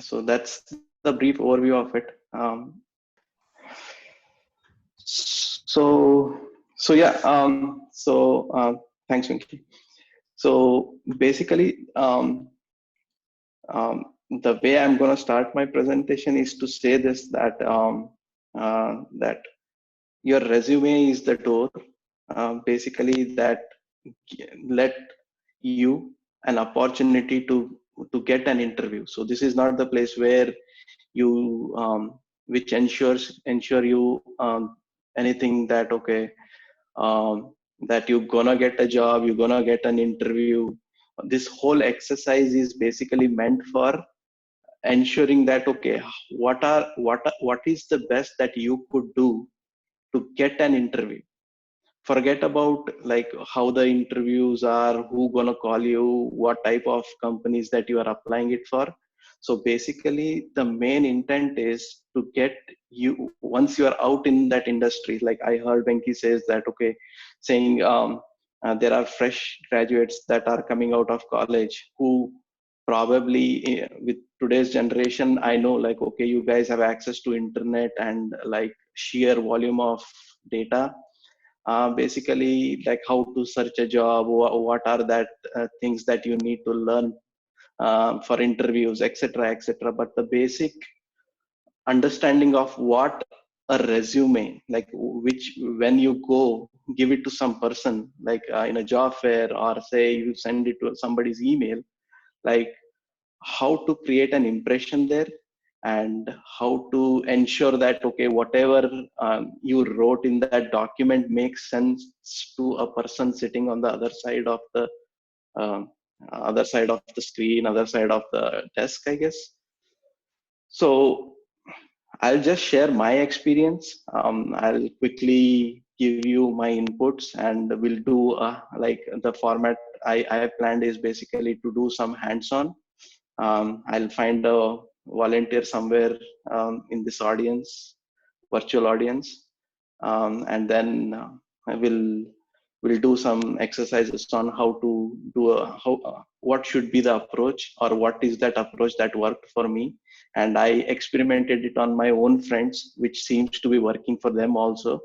So that's the brief overview of it. So yeah. Thanks, Winky. So basically, the way I'm going to start my presentation is to say this, that that your resume is the door, basically, that let you an opportunity to get an interview. So this is not the place where you which ensure you anything, that okay, that you're gonna get a job, you're gonna get an interview. This whole exercise is basically meant for ensuring that okay, what is the best that you could do to get an interview. Forget about like how the interviews are, who gonna call you, what type of companies that you are applying it for. So basically the main intent is to get you, once you are out in that industry, like I heard Venki says that okay, saying there are fresh graduates that are coming out of college who probably with today's generation, I know, like okay, you guys have access to internet and like sheer volume of data, basically like how to search a job, what are that things that you need to learn for interviews, etc., etc. But the basic understanding of what a resume, like which when you go give it to some person, like in a job fair, or say you send it to somebody's email, like how to create an impression there, and how to ensure that okay, whatever you wrote in that document makes sense to a person sitting on the um, other side of the screen, other side of the desk, I guess. So I'll just share my experience. I'll quickly give you my inputs, and we'll do like the format I have planned is basically to do some hands-on. I'll find a volunteer somewhere in this audience, virtual audience, and then I will do some exercises on how to do what should be the approach, or what is that approach that worked for me, and I experimented it on my own friends, which seems to be working for them also.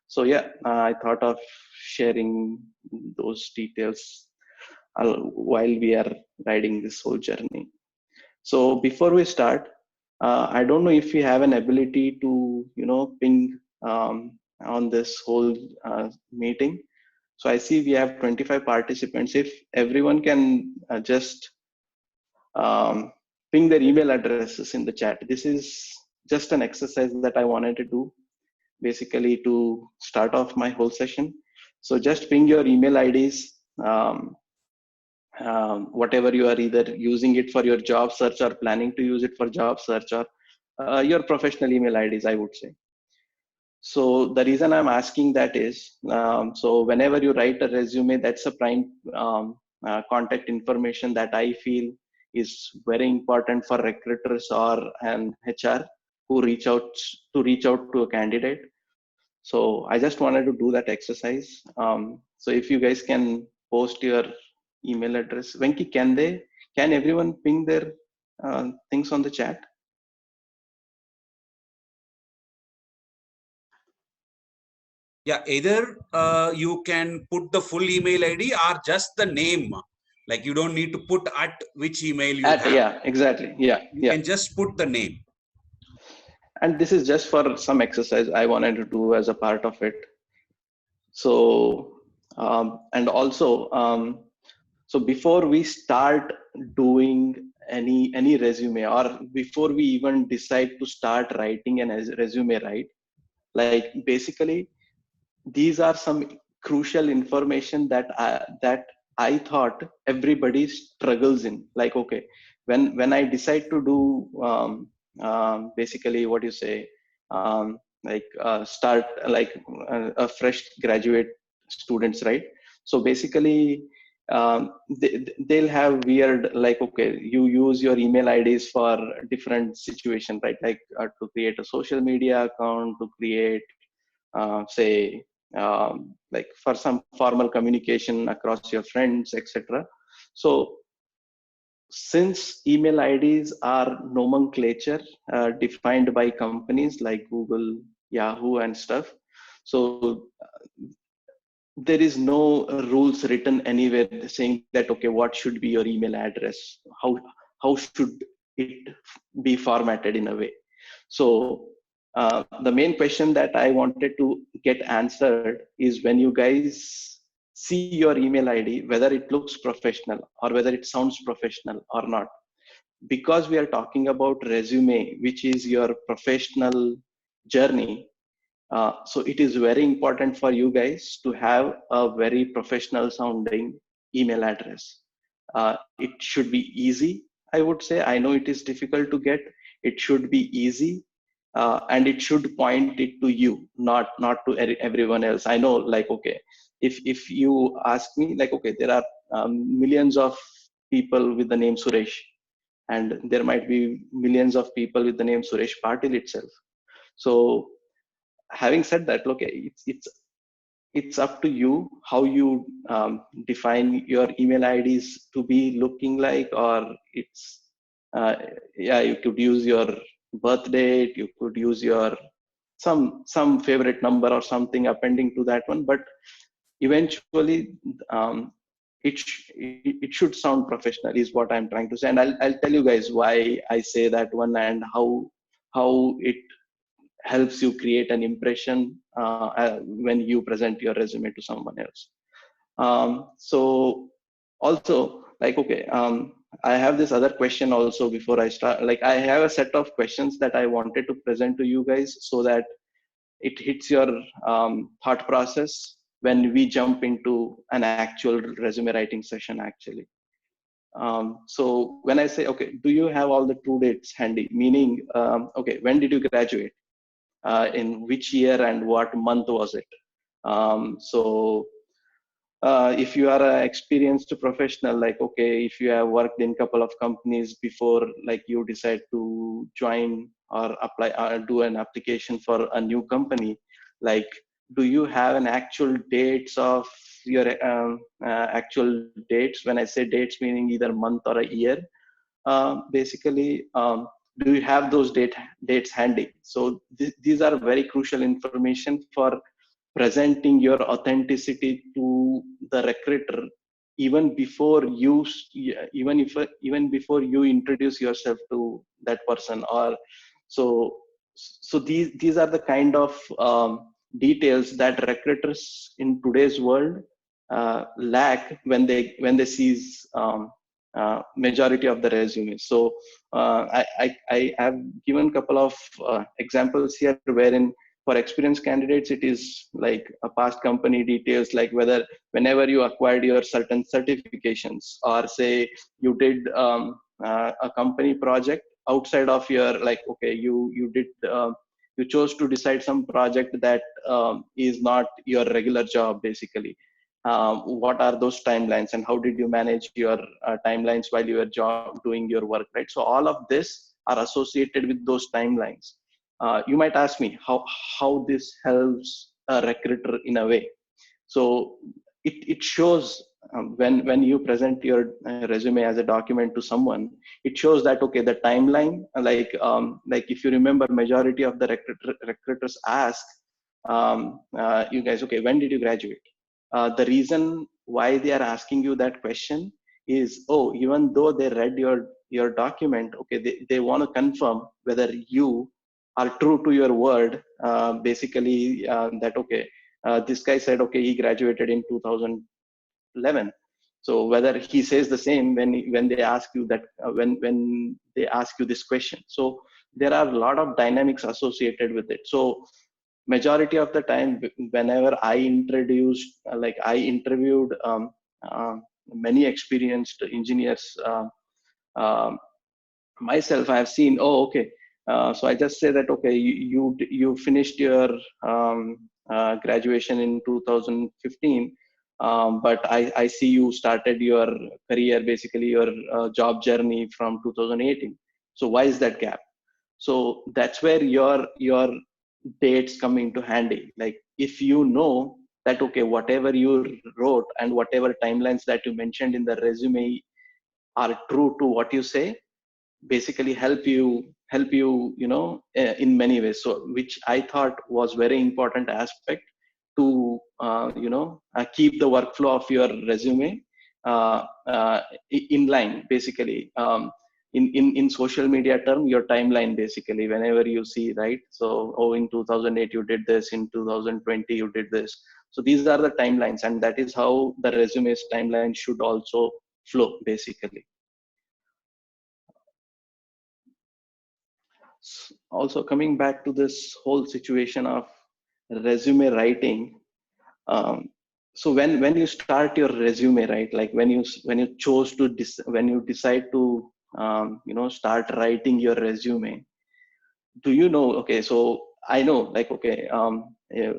So yeah, I thought of sharing those details while we are riding this whole journey. So before we start, I don't know if you have an ability to, ping on this whole meeting. So I see we have 25 participants. If everyone can just ping their email addresses in the chat. This is just an exercise that I wanted to do, basically to start off my whole session. So just ping your email IDs. Whatever you are either using it for your job search, or planning to use it for job search, or your professional email IDs, I would say. So the reason I'm asking that is, so whenever you write a resume, that's a prime contact information that I feel is very important for recruiters or an HR who reach out to a candidate. So I just wanted to do that exercise. So if you guys can post your email address, Venki, can everyone ping their things on the chat? Yeah, either you can put the full email ID or just the name. Like you don't need to put at which email you have. Yeah, exactly. Yeah, you can just put the name. And this is just for some exercise I wanted to do as a part of it. So, and also, so before we start doing any resume, or before we even decide to start writing an resume, right? Like basically, these are some crucial information that I thought everybody struggles in. Like, okay, when I decide to do basically what you say, start like a fresh graduate students, right? So basically, they'll have weird, like okay, you use your email IDs for different situation, right? Like to create a social media account, to create say like for some formal communication across your friends, etc. So since email IDs are nomenclature defined by companies like Google, Yahoo, and stuff, so there is no rules written anywhere saying that okay, what should be your email address? How should it be formatted in a way? So the main question that I wanted to get answered is when you guys see your email ID, whether it looks professional or whether it sounds professional or not. Because we are talking about resume, which is your professional journey, so it is very important for you guys to have a very professional sounding email address. It should be easy, I would say. I know it is difficult to get. It should be easy, and it should point it to you, not to everyone else. I know, like, okay, if you ask me, like, okay, there are millions of people with the name Suresh, and there might be millions of people with the name Suresh Patil itself. So having said that, okay, it's up to you how you define your email IDs to be looking like, or it's uh, yeah, you could use your birth date, you could use your some favorite number or something appending to that one, but eventually it should sound professional is what I'm trying to say, and I'll tell you guys why I say that one and how it helps you create an impression when you present your resume to someone else. So also, like, okay, I have this other question also before I start. Like, I have a set of questions that I wanted to present to you guys so that it hits your thought process when we jump into an actual resume writing session actually. So when I say, okay, do you have all the true dates handy? Meaning, okay, when did you graduate? In which year and what month was it? So if you are an experienced professional, like, okay, if you have worked in a couple of companies before, like you decide to join or apply or do an application for a new company, like, do you have an actual dates of your actual dates? When I say dates, meaning either month or a year, basically, do you have those dates handy? So these are very crucial information for presenting your authenticity to the recruiter, even before you even before you introduce yourself to that person. Or so these are the kind of details that recruiters in today's world lack when they sees majority of the resumes. So I have given a couple of examples here wherein for experienced candidates, it is like a past company details, like whether whenever you acquired your certain certifications, or say you did a company project outside of your, like, okay, you did you chose to decide some project that is not your regular job basically. What are those timelines and how did you manage your timelines while you were doing your work, right? So all of this are associated with those timelines. You might ask me how this helps a recruiter in a way. So it shows when you present your resume as a document to someone, it shows that okay, the timeline, like if you remember, majority of the recruiters ask you guys, okay, when did you graduate? The reason why they are asking you that question is, oh, even though they read your document, okay, they want to confirm whether you are true to your word. Basically, that okay, this guy said okay, he graduated in 2011. So whether he says the same when they ask you that when they ask you this question. So there are a lot of dynamics associated with it. So majority of the time, whenever I introduced like I interviewed many experienced engineers, um, myself, I have seen, oh, okay, so I just say that okay, you finished your graduation in 2015, but I see you started your career, basically your job journey, from 2018. So why is that gap? So that's where your dates come into handy. Like, if you know that okay, whatever you wrote and whatever timelines that you mentioned in the resume are true to what you say, basically help you in many ways. So which I thought was very important aspect to keep the workflow of your resume in line, basically. In social media term, your timeline, basically, whenever you see, right? So, oh, in 2008 you did this, in 2020 you did this. So these are the timelines, and that is how the resume's timeline should also flow, basically. Also, coming back to this whole situation of resume writing, so when you start your resume, right, like when you chose to when you decide to start writing your resume, do you know, okay, so I know, like, okay,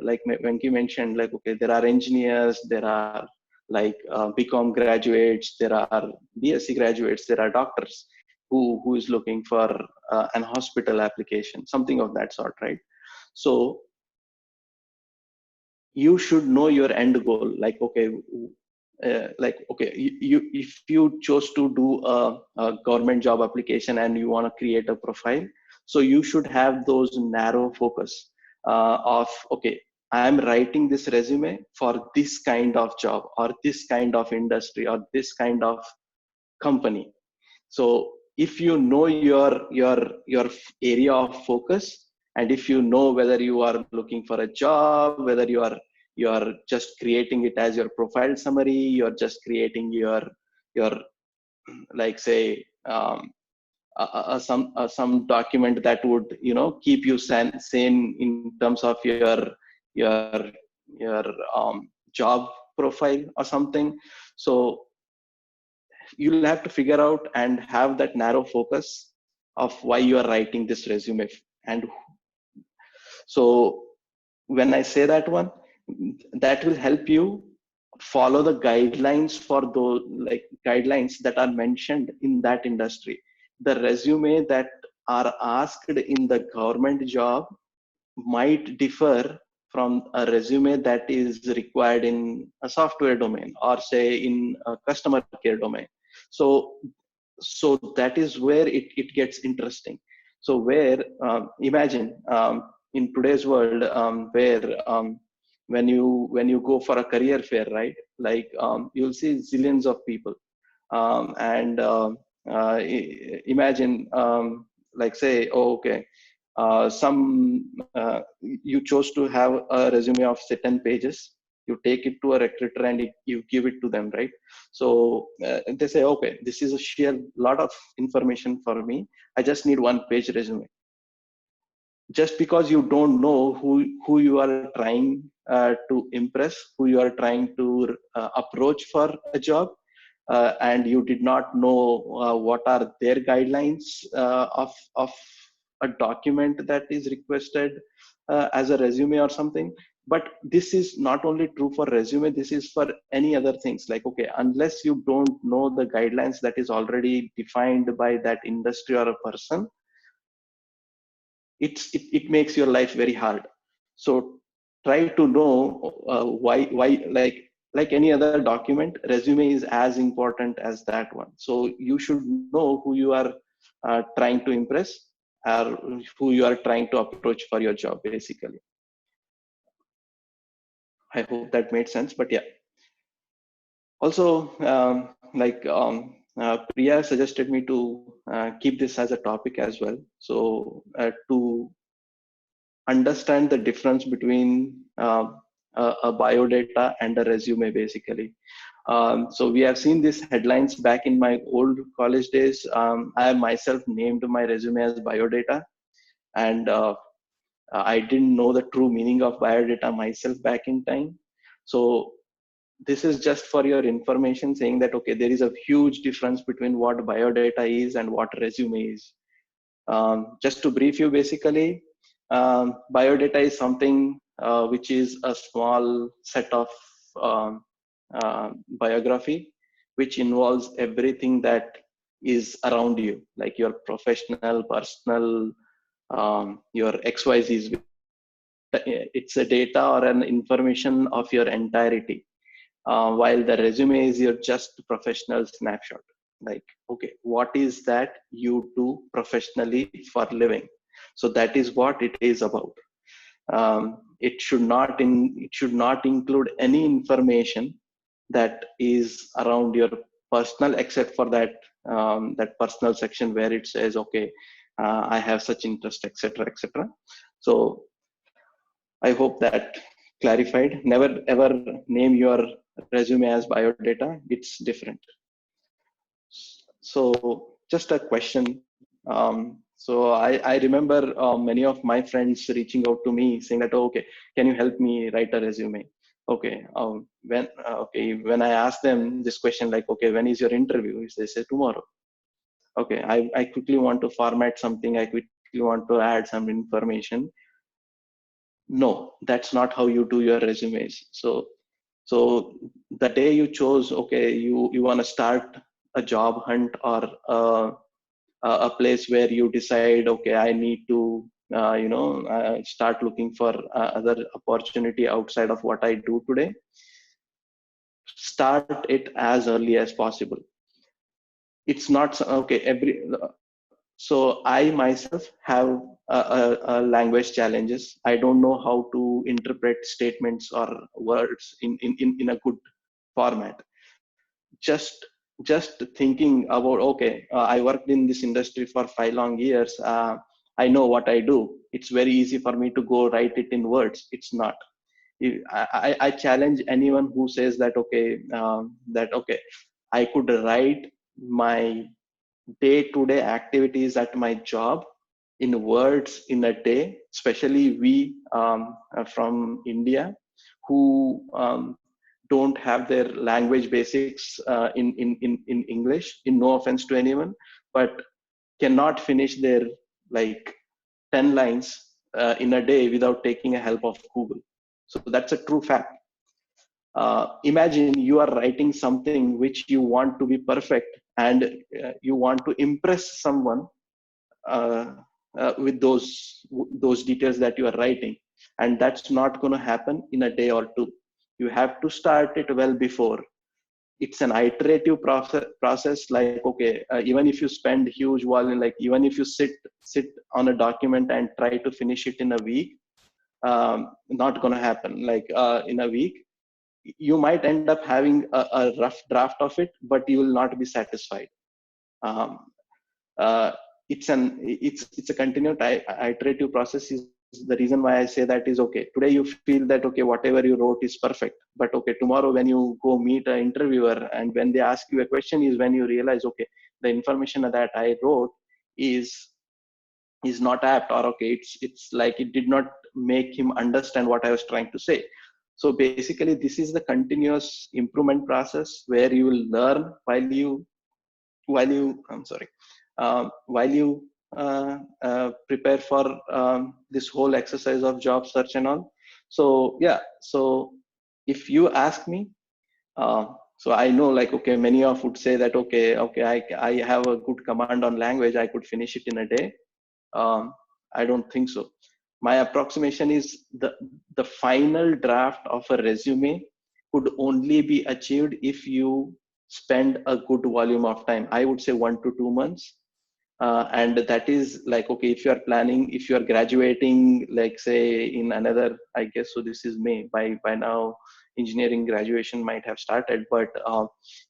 like Venki mentioned, like, okay, there are engineers, there are like BCom graduates, there are BSc graduates, there are doctors who is looking for an hospital application, something of that sort, right? So you should know your end goal, like, okay, like, okay, you if you chose to do a government job application and you want to create a profile, so you should have those narrow focus of, okay, I am writing this resume for this kind of job or this kind of industry or this kind of company. So if you know your area of focus, and if you know whether you are looking for a job, whether you are just creating it as your profile summary, you're just creating your like, say, some document that would keep you sane in terms of your your job profile or something. So you'll have to figure out and have that narrow focus of why you are writing this resume. And so when I say that one, that will help you follow the guidelines for those, like, guidelines that are mentioned in that industry. The resume that are asked in the government job might differ from a resume that is required in a software domain, or say in a customer care domain. So so that is where it gets interesting. So where imagine, in today's world, where when you go for a career fair, right, like, you'll see zillions of people, and imagine, like, say, oh, okay, some you chose to have a resume of, say, 10 pages. You take it to a recruiter and you give it to them, right? So they say, okay, this is a sheer lot of information for me, I just need 1 page resume. Just because you don't know who you are trying to impress, who you are trying to approach for a job, and you did not know what are their guidelines of a document that is requested as a resume or something. But this is not only true for resume, this is for any other things. Like, okay, unless you don't know the guidelines that is already defined by that industry or a person, it makes your life very hard. So try to know why, like any other document, resume is as important as that one. So you should know who you are trying to impress, or who you are trying to approach for your job, basically. I hope that made sense. But yeah, also, like, Priya suggested me to keep this as a topic as well. So to understand the difference between a biodata and a resume, basically. So we have seen these headlines back in my old college days. I myself named my resume as biodata, and I didn't know the true meaning of biodata myself back in time. So this is just for your information, saying that, okay, there is a huge difference between what biodata is and what resume is. Just to brief you, basically, biodata is something which is a small set of um, biography, which involves everything that is around you, like your professional, personal, your XYZs. It's a data or an information of your entirety, while the resume is your just professional snapshot. like, okay, what is that you do professionally for living? So that is what it is about. It should not include any information that is around your personal, except for that that personal section where it says, okay, I have such interest, etc., etc. So I hope that clarified. Never ever name your resume as biodata. It's different. So just a question. I remember many of my friends reaching out to me saying that, oh, okay, can you help me write a resume? Okay, when I ask them this question, like, okay, when is your interview? They say tomorrow. Okay, I quickly want to format something. I quickly want to add some information. No, that's not how you do your resumes. So the day you chose, okay, you want to start a job hunt, or a place where you decide, okay, I need to start looking for other opportunity outside of what I do today. Start it as early as possible. It's not okay every So I myself have language challenges. I don't know how to interpret statements or words in a good format. Just just thinking about, okay, I worked in this industry for 5 long years. I know what I do. It's very easy for me to go write it in words. It's not. I challenge anyone who says that, okay, that okay, I could write my day-to-day activities at my job in words in a day, especially we from India, who don't have their language basics in English, in no offense to anyone, but cannot finish their like 10 lines in a day without taking a help of Google. So that's a true fact. Imagine you are writing something which you want to be perfect, and you want to impress someone uh, with those details that you are writing, and that's not going to happen in a day or two. You have to start it well before. It's an iterative process, like, okay, even if you spend huge volume, like even if you sit on a document and try to finish it in a week, not going to happen like in a week. You might end up having a rough draft of it, but you will not be satisfied. um, uh, it's a continued iterative process. Is the reason why I say that is, okay, today you feel that, okay, whatever you wrote is perfect, but okay, tomorrow when you go meet an interviewer and when they ask you a question, is when you realize, okay, the information that I wrote is not apt, or okay, it's like it did not make him understand what I was trying to say. So basically this is the continuous improvement process, where you will learn I'm sorry, while you prepare for this whole exercise of job search and all. So yeah, so if you ask me, so I know, like, okay, many of would say that, okay, I have a good command on language, I could finish it in a day. I don't think so. My approximation is the final draft of a resume could only be achieved if you spend a good volume of time. I would say 1 to 2 months. And that is like, okay, if you are planning, if you are graduating, like say in another, I guess, so this is May, by now engineering graduation might have started, but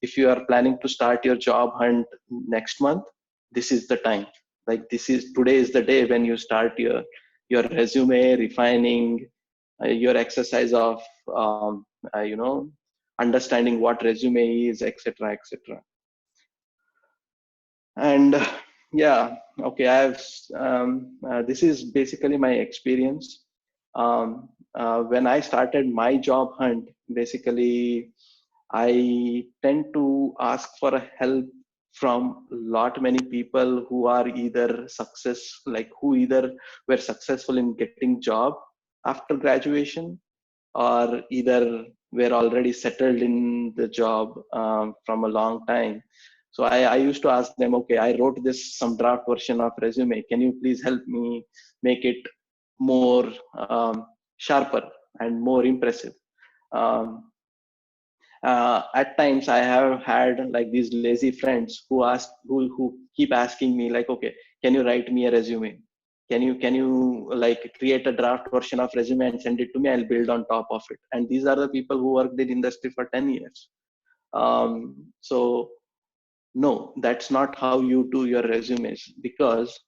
if you are planning to start your job hunt next month, this is the time. Like, today is the day when you start your resume refining, your exercise of understanding what resume is, etc., etc. And yeah, okay, this is basically my experience. When I started my job hunt, basically I tend to ask for a help from lot many people who are either who either were successful in getting job after graduation, or either were already settled in the job from a long time. So I used to ask them, okay, I wrote some draft version of resume. Can you please help me make it more sharper and more impressive? Um, At times I have had like these lazy friends who keep asking me like, okay, can you write me a resume? Can you like create a draft version of resume and send it to me? I'll build on top of it. And these are the people who worked in industry for 10 years. So no, that's not how you do your resumes, because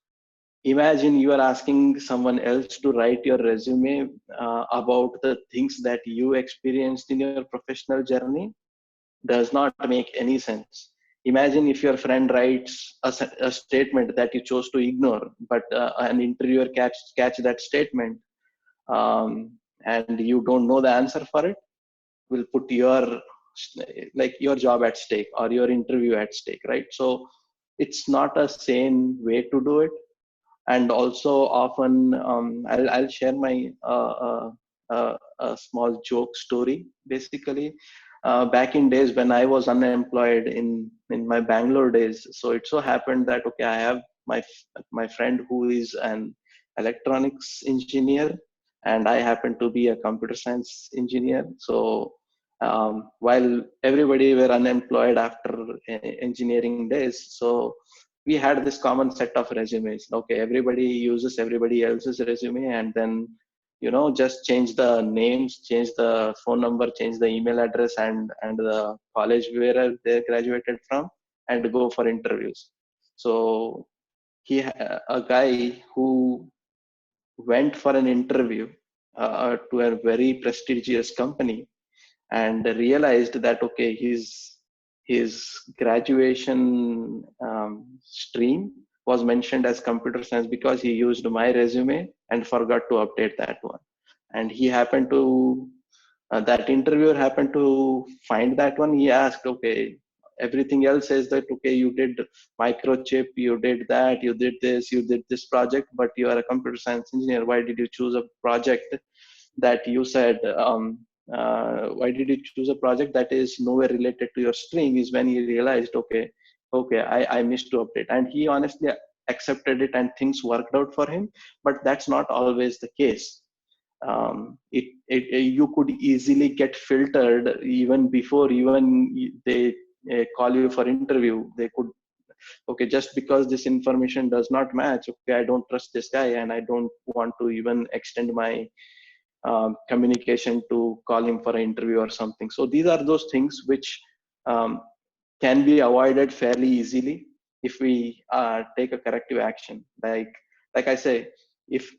imagine you are asking someone else to write your resume about the things that you experienced in your professional journey. Does not make any sense. Imagine if your friend writes a statement that you chose to ignore, but an interviewer catch that statement, and you don't know the answer for it, will put your like your job at stake or your interview at stake, right? So it's not a sane way to do it. And also often I'll share my a small joke story. Basically, back in days when I was unemployed in my Bangalore days, so it so happened that okay, I have my friend who is an electronics engineer, and I happen to be a computer science engineer. So while everybody were unemployed after engineering days, so we had this common set of resumes. Okay, everybody uses everybody else's resume, and then just change the names, change the phone number, change the email address, and the college where they graduated from, and go for interviews. So a guy who went for an interview to a very prestigious company, and realized that okay, his graduation stream was mentioned as computer science because he used my resume and forgot to update that one. And he happened to that interviewer happened to find that one. He asked, okay, everything else says that okay, you did microchip, you did that, you did this, you did this project, but you are a computer science engineer. Why did you choose a project that you said why did you choose a project that is nowhere related to your stream? Is when he realized, okay, I missed to update. And he honestly accepted it, and things worked out for him. But that's not always the case. You could easily get filtered even before even they call you for interview. They could, okay, just because this information does not match, okay, I don't trust this guy, and I don't want to even extend my communication to call him for an interview or something. So these are those things which um, can be avoided fairly easily if we take a corrective action. Like I say, if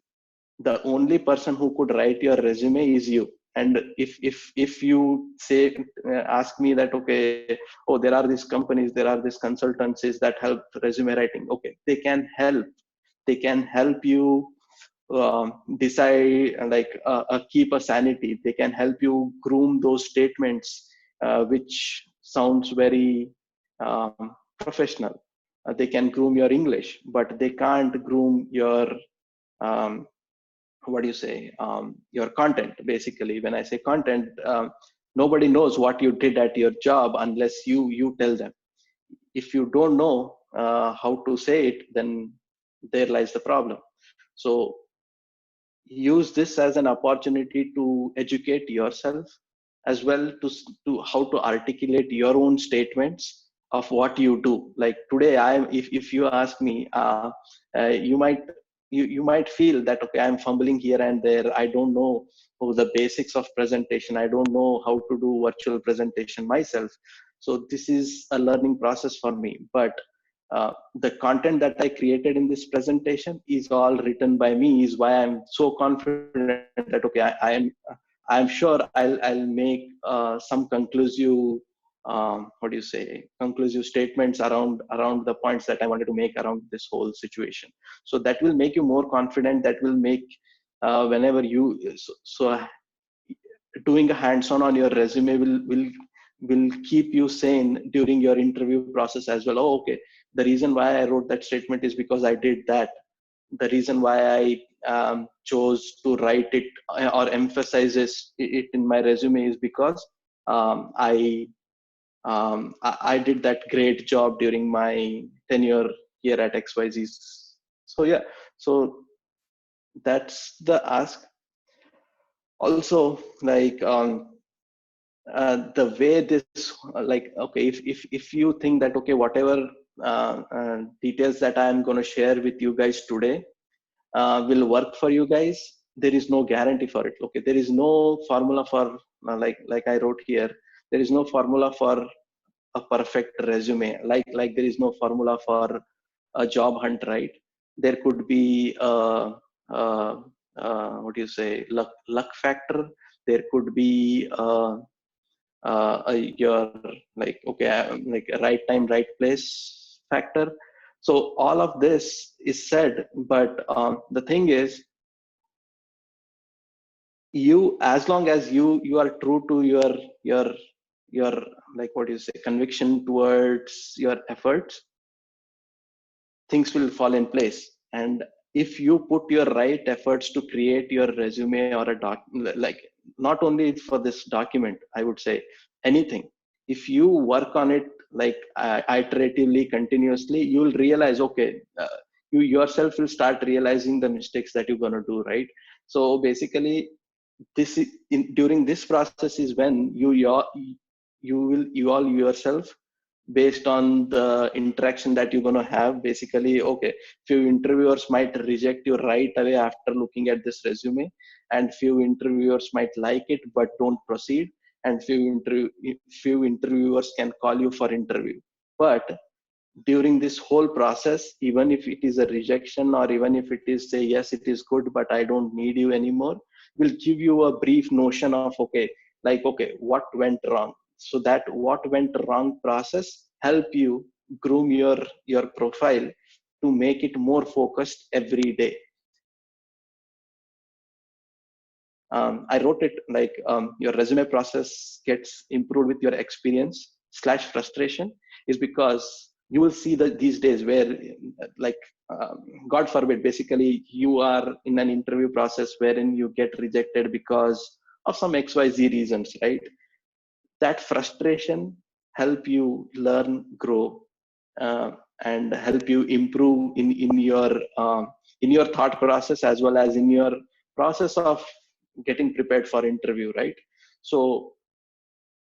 the only person who could write your resume is you, and if you say ask me that okay, oh, there are these companies, there are these consultancies that help resume writing. Okay, they can help you decide, like keep a sanity. They can help you groom those statements which sounds very professional. They can groom your English, but they can't groom your um, what do you say, your content. Basically, when I say content, nobody knows what you did at your job unless you tell them. If you don't know how to say it, then there lies the problem. So use this as an opportunity to educate yourself, as well to how to articulate your own statements of what you do. Like today, if you ask me, you might you might feel that okay, I'm fumbling here and there, I don't know the basics of presentation, I don't know how to do virtual presentation myself. So this is a learning process for me. But the content that I created in this presentation is all written by me, is why I'm so confident that okay, I'm sure I'll make some conclusive what do you say, conclusive statements around the points that I wanted to make around this whole situation. So that will make you more confident. That will make whenever you doing a hands-on on your resume will keep you sane during your interview process as well. Oh, okay, the reason why I wrote that statement is because I did that. The reason why I chose to write it or emphasizes it in my resume is because I did that great job during my tenure here at XYZ. So yeah, so that's the ask. Also, like the way this like, okay, if you think that, okay, whatever details that I'm going to share with you guys today will work for you guys, there is no guarantee for it. Okay, there is no formula for like I wrote here, there is no formula for a perfect resume. Like there is no formula for a job hunt, right? There could be what do you say, luck factor. There could be your like, okay, like a right time right place factor. So all of this is said, but the thing is, you, as long as you are true to your like, what do you say, conviction towards your efforts, things will fall in place. And if you put your right efforts to create your resume or a doc, like not only for this document, I would say anything, if you work on it like iteratively, continuously, you will realize, okay, you yourself will start realizing the mistakes that you're going to do, right? So basically, this is during this process is when you will evolve yourself based on the interaction that you're going to have. Basically, okay, few interviewers might reject you right away after looking at this resume, and few interviewers might like it but don't proceed, and few interviewers can call you for interview. But during this whole process, even if it is a rejection, or even if it is say, yes, it is good but I don't need you anymore, will give you a brief notion of, okay, like, okay, what went wrong. So that what went wrong process help you groom your profile to make it more focused every day. I wrote it like, your resume process gets improved with your experience slash frustration, is because you will see that these days where, like, God forbid, basically you are in an interview process wherein you get rejected because of some XYZ reasons, right? That frustration help you learn, grow, and help you improve in your thought process, as well as in your process of getting prepared for interview, right? So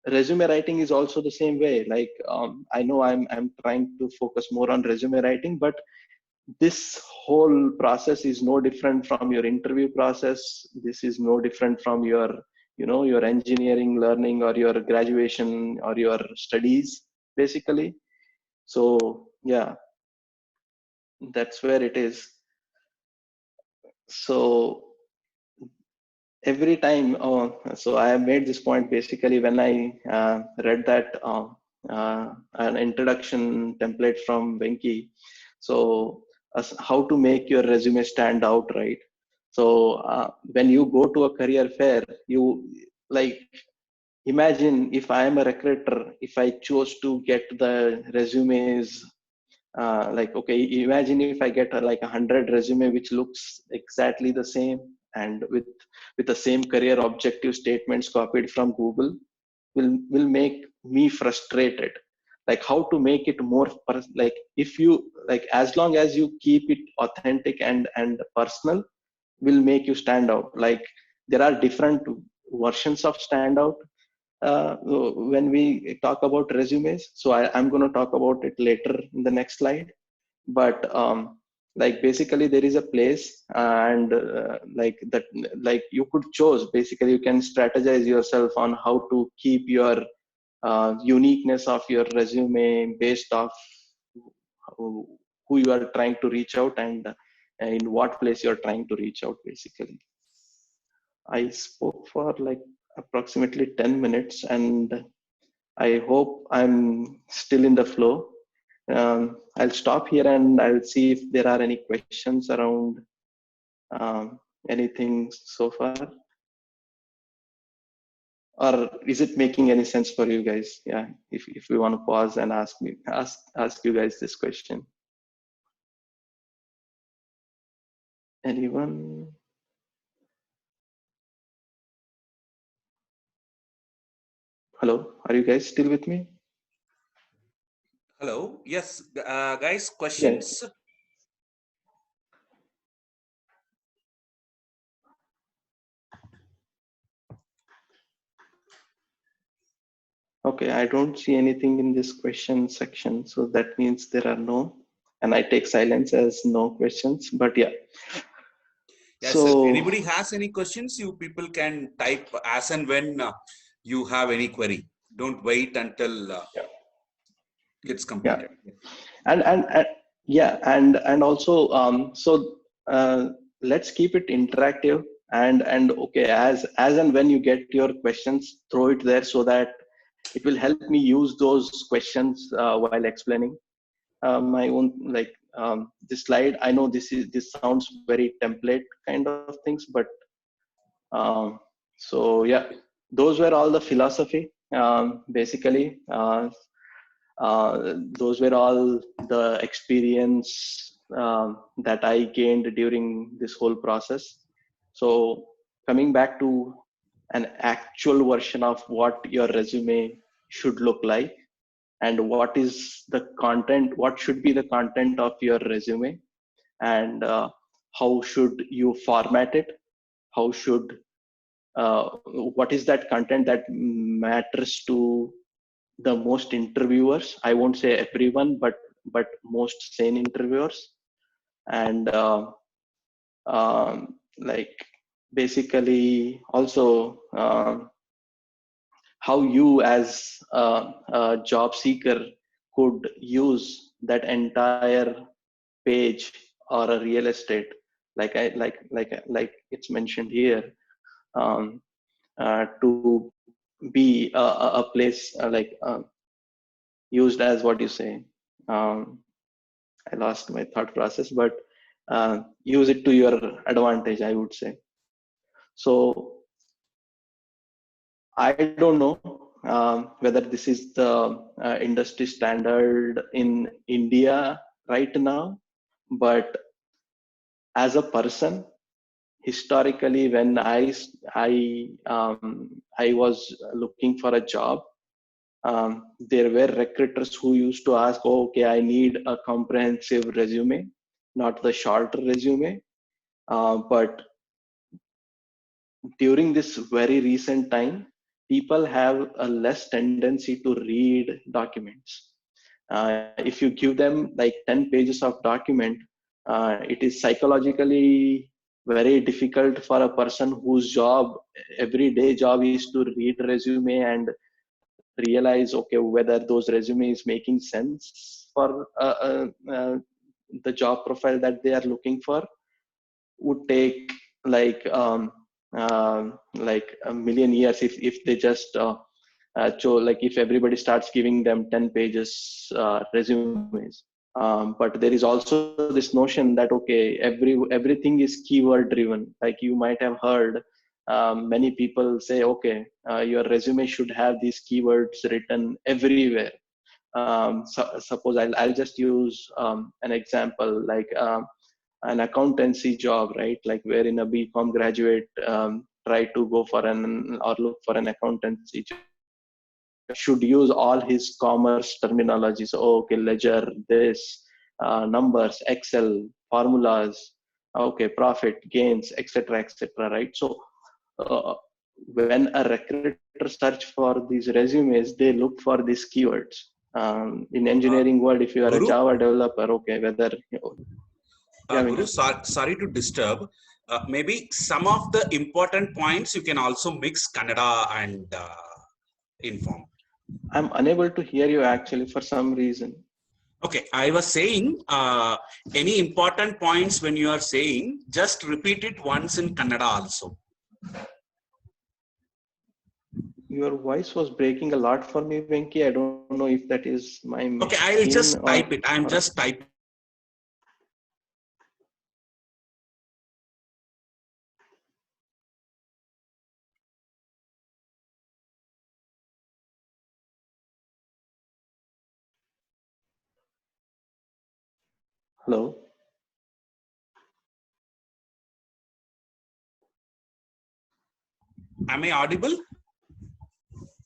resume writing is also the same way. Like, I know I'm trying to focus more on resume writing, but this whole process is no different from your interview process. This is no different from your, your engineering learning or your graduation or your studies, basically. So yeah, that's where it is. So every time, so I have made this point basically when I read that an introduction template from Venki. So as how to make your resume stand out, right? So when you go to a career fair, you, like, imagine if I am a recruiter, if I chose to get the resumes, like, okay, imagine if I get like 100 resume which looks exactly the same, and with the same career objective statements copied from Google, will make me frustrated. Like, how to make it more like, if you, like, as long as you keep it authentic and personal, will make you stand out. Like, there are different versions of standout when we talk about resumes. So I'm going to talk about it later in the next slide. But like, basically there is a place, and like that, like, you could choose, basically you can strategize yourself on how to keep your uniqueness of your resume based off who you are trying to reach out, and in what place you're trying to reach out, basically. I spoke for like approximately 10 minutes, and I hope I'm still in the flow. I'll stop here and I'll see if there are any questions around anything so far. Or is it making any sense for you guys? Yeah, if we want to pause and ask you guys this question. Anyone? Hello, are you guys still with me? Hello. Yes, guys, Yeah. questions? Okay, I don't see anything in this question section, so that means there are no, and I take silence as no questions. But yeah, Yes, sir. so Anybody has any questions? You people can type as and when you have any query. Don't wait until it's yeah, completed. and yeah, and also so let's keep it interactive, and okay, as and when you get your questions, throw it there so that it will help me use those questions while explaining my own, like this slide. I know this sounds very template kind of things, but so yeah, those were all the philosophy, basically. Those were all the experience that I gained during this whole process. So coming back to an actual version of what your resume should look like, and what should be the content of your resume, and how should you format it, how should what is that content that matters to the most interviewers. I won't say everyone, but most sane interviewers. And like basically also how you as a job seeker could use that entire page or a real estate, like it's mentioned here, um, to be a place used as, what you say, um, I lost my thought process, but use it to your advantage, I would say. So I don't know whether this is the industry standard in India right now, but as a person, historically, when I was looking for a job, there were recruiters who used to ask, oh, okay, I need a comprehensive resume, not the short resume. But during this very recent time, people have a less tendency to read documents. If you give them like 10 pages of document, it is psychologically very difficult for a person whose everyday job is to read resume and realize, okay, whether those resume is making sense for the job profile that they are looking for. Would take like like a million years if they just so like if everybody starts giving them 10 pages resumes. But there is also this notion that, okay, everything is keyword driven. Like you might have heard many people say, okay, your resume should have these keywords written everywhere. Suppose I'll just use an example, like an accountancy job, right? Like wherein a BCom graduate try to go for or look for an accountancy job, should use all his commerce terminologies. Oh, okay, ledger, this, numbers, Excel, formulas, okay, profit, gains, etc., right? So uh, when a recruiter search for these resumes, they look for these keywords. In engineering world, if you are a Guru, Java developer, okay, whether yeah, Guru, sorry to disturb. Maybe some of the important points you can also mix Kannada and inform. I'm unable to hear you actually for some reason. Okay, I was saying any important points when you are saying, just repeat it once in Kannada also. Your voice was breaking a lot for me, Venki. I don't know if that is my Okay, I'll machine just type it. I'm just typing. Hello. Am I audible?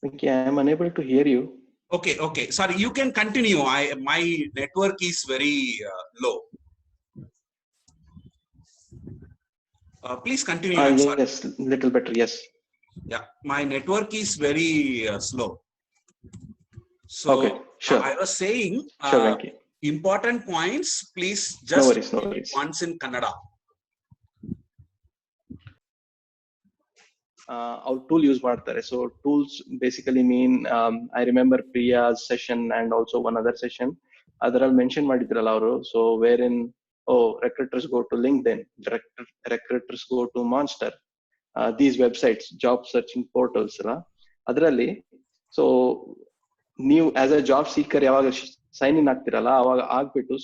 Venki, I am unable to hear you. Okay. Sorry, you can continue. My network is very low. Please continue. I'm sorry. Yes, little better. Yes. Yeah, my network is very slow. So Okay, sure. I was saying, Sure, Venki. important points, please No just worries, no worries. once in Kannada. Our tool use ಮಾಡ್ತಾರೆ. So tools basically mean, I remember Priya's session and also one other session. ಅದರಲ್ಲಿ mention ಮಾಡಿದ್ರಲ್ಲ ಅವರು. So wherein, recruiters go to LinkedIn, recruiters go to Monster, these websites, job searching portals ಅಲ್ಲ, ಅದರಲ್ಲಿ so ನೀವು as a job seeker ಯಾವಾಗ sign in ಆಗ್ತಿರಲ್ಲ ಅವಾಗ ಆಗ್ಬಿಟ್ಟು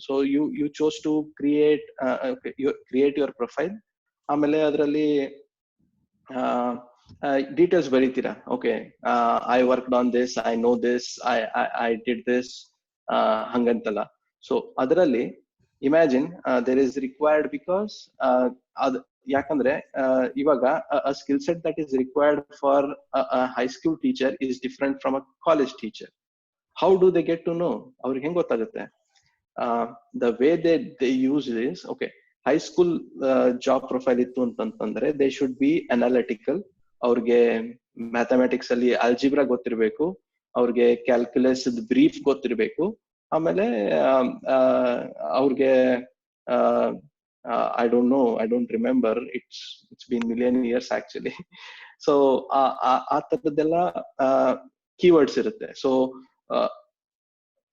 so you chose to create your profile. ಆಮೇಲೆ ಅದರಲ್ಲಿ ಡೀಟೇಲ್ಸ್ ಬರೀತೀರಾ. Okay, I worked on this, I know this, I did this, ಹಂಗಂತಲ್ಲ. ಸೊ ಅದರಲ್ಲಿ imagine there is required because ಯಾಕಂದ್ರೆ ಇವಾಗ skill set that is required for high school teacher is different from a college teacher. How do they get to know? ಅವ್ರಿಗೆ ಹೆಂಗ್ ಗೊತ್ತಾಗುತ್ತೆ? The way they use is, okay, high school job profile ಇತ್ತು ಅಂತಂತಂದ್ರೆ they should be analytical. ಅವ್ರಿಗೆ mathematics ಅಲ್ಲಿ algebra ಗೊತ್ತಿರ್ಬೇಕು, ಅವ್ರಿಗೆ calculus brief ಗೊತ್ತಿರ್ಬೇಕು, ಆಮೇಲೆ ಅವ್ರಿಗೆ I don't know, I don't remember, it's been million years actually. So ಆ ತರದ್ದೆಲ್ಲ keywords ಇರುತ್ತೆ.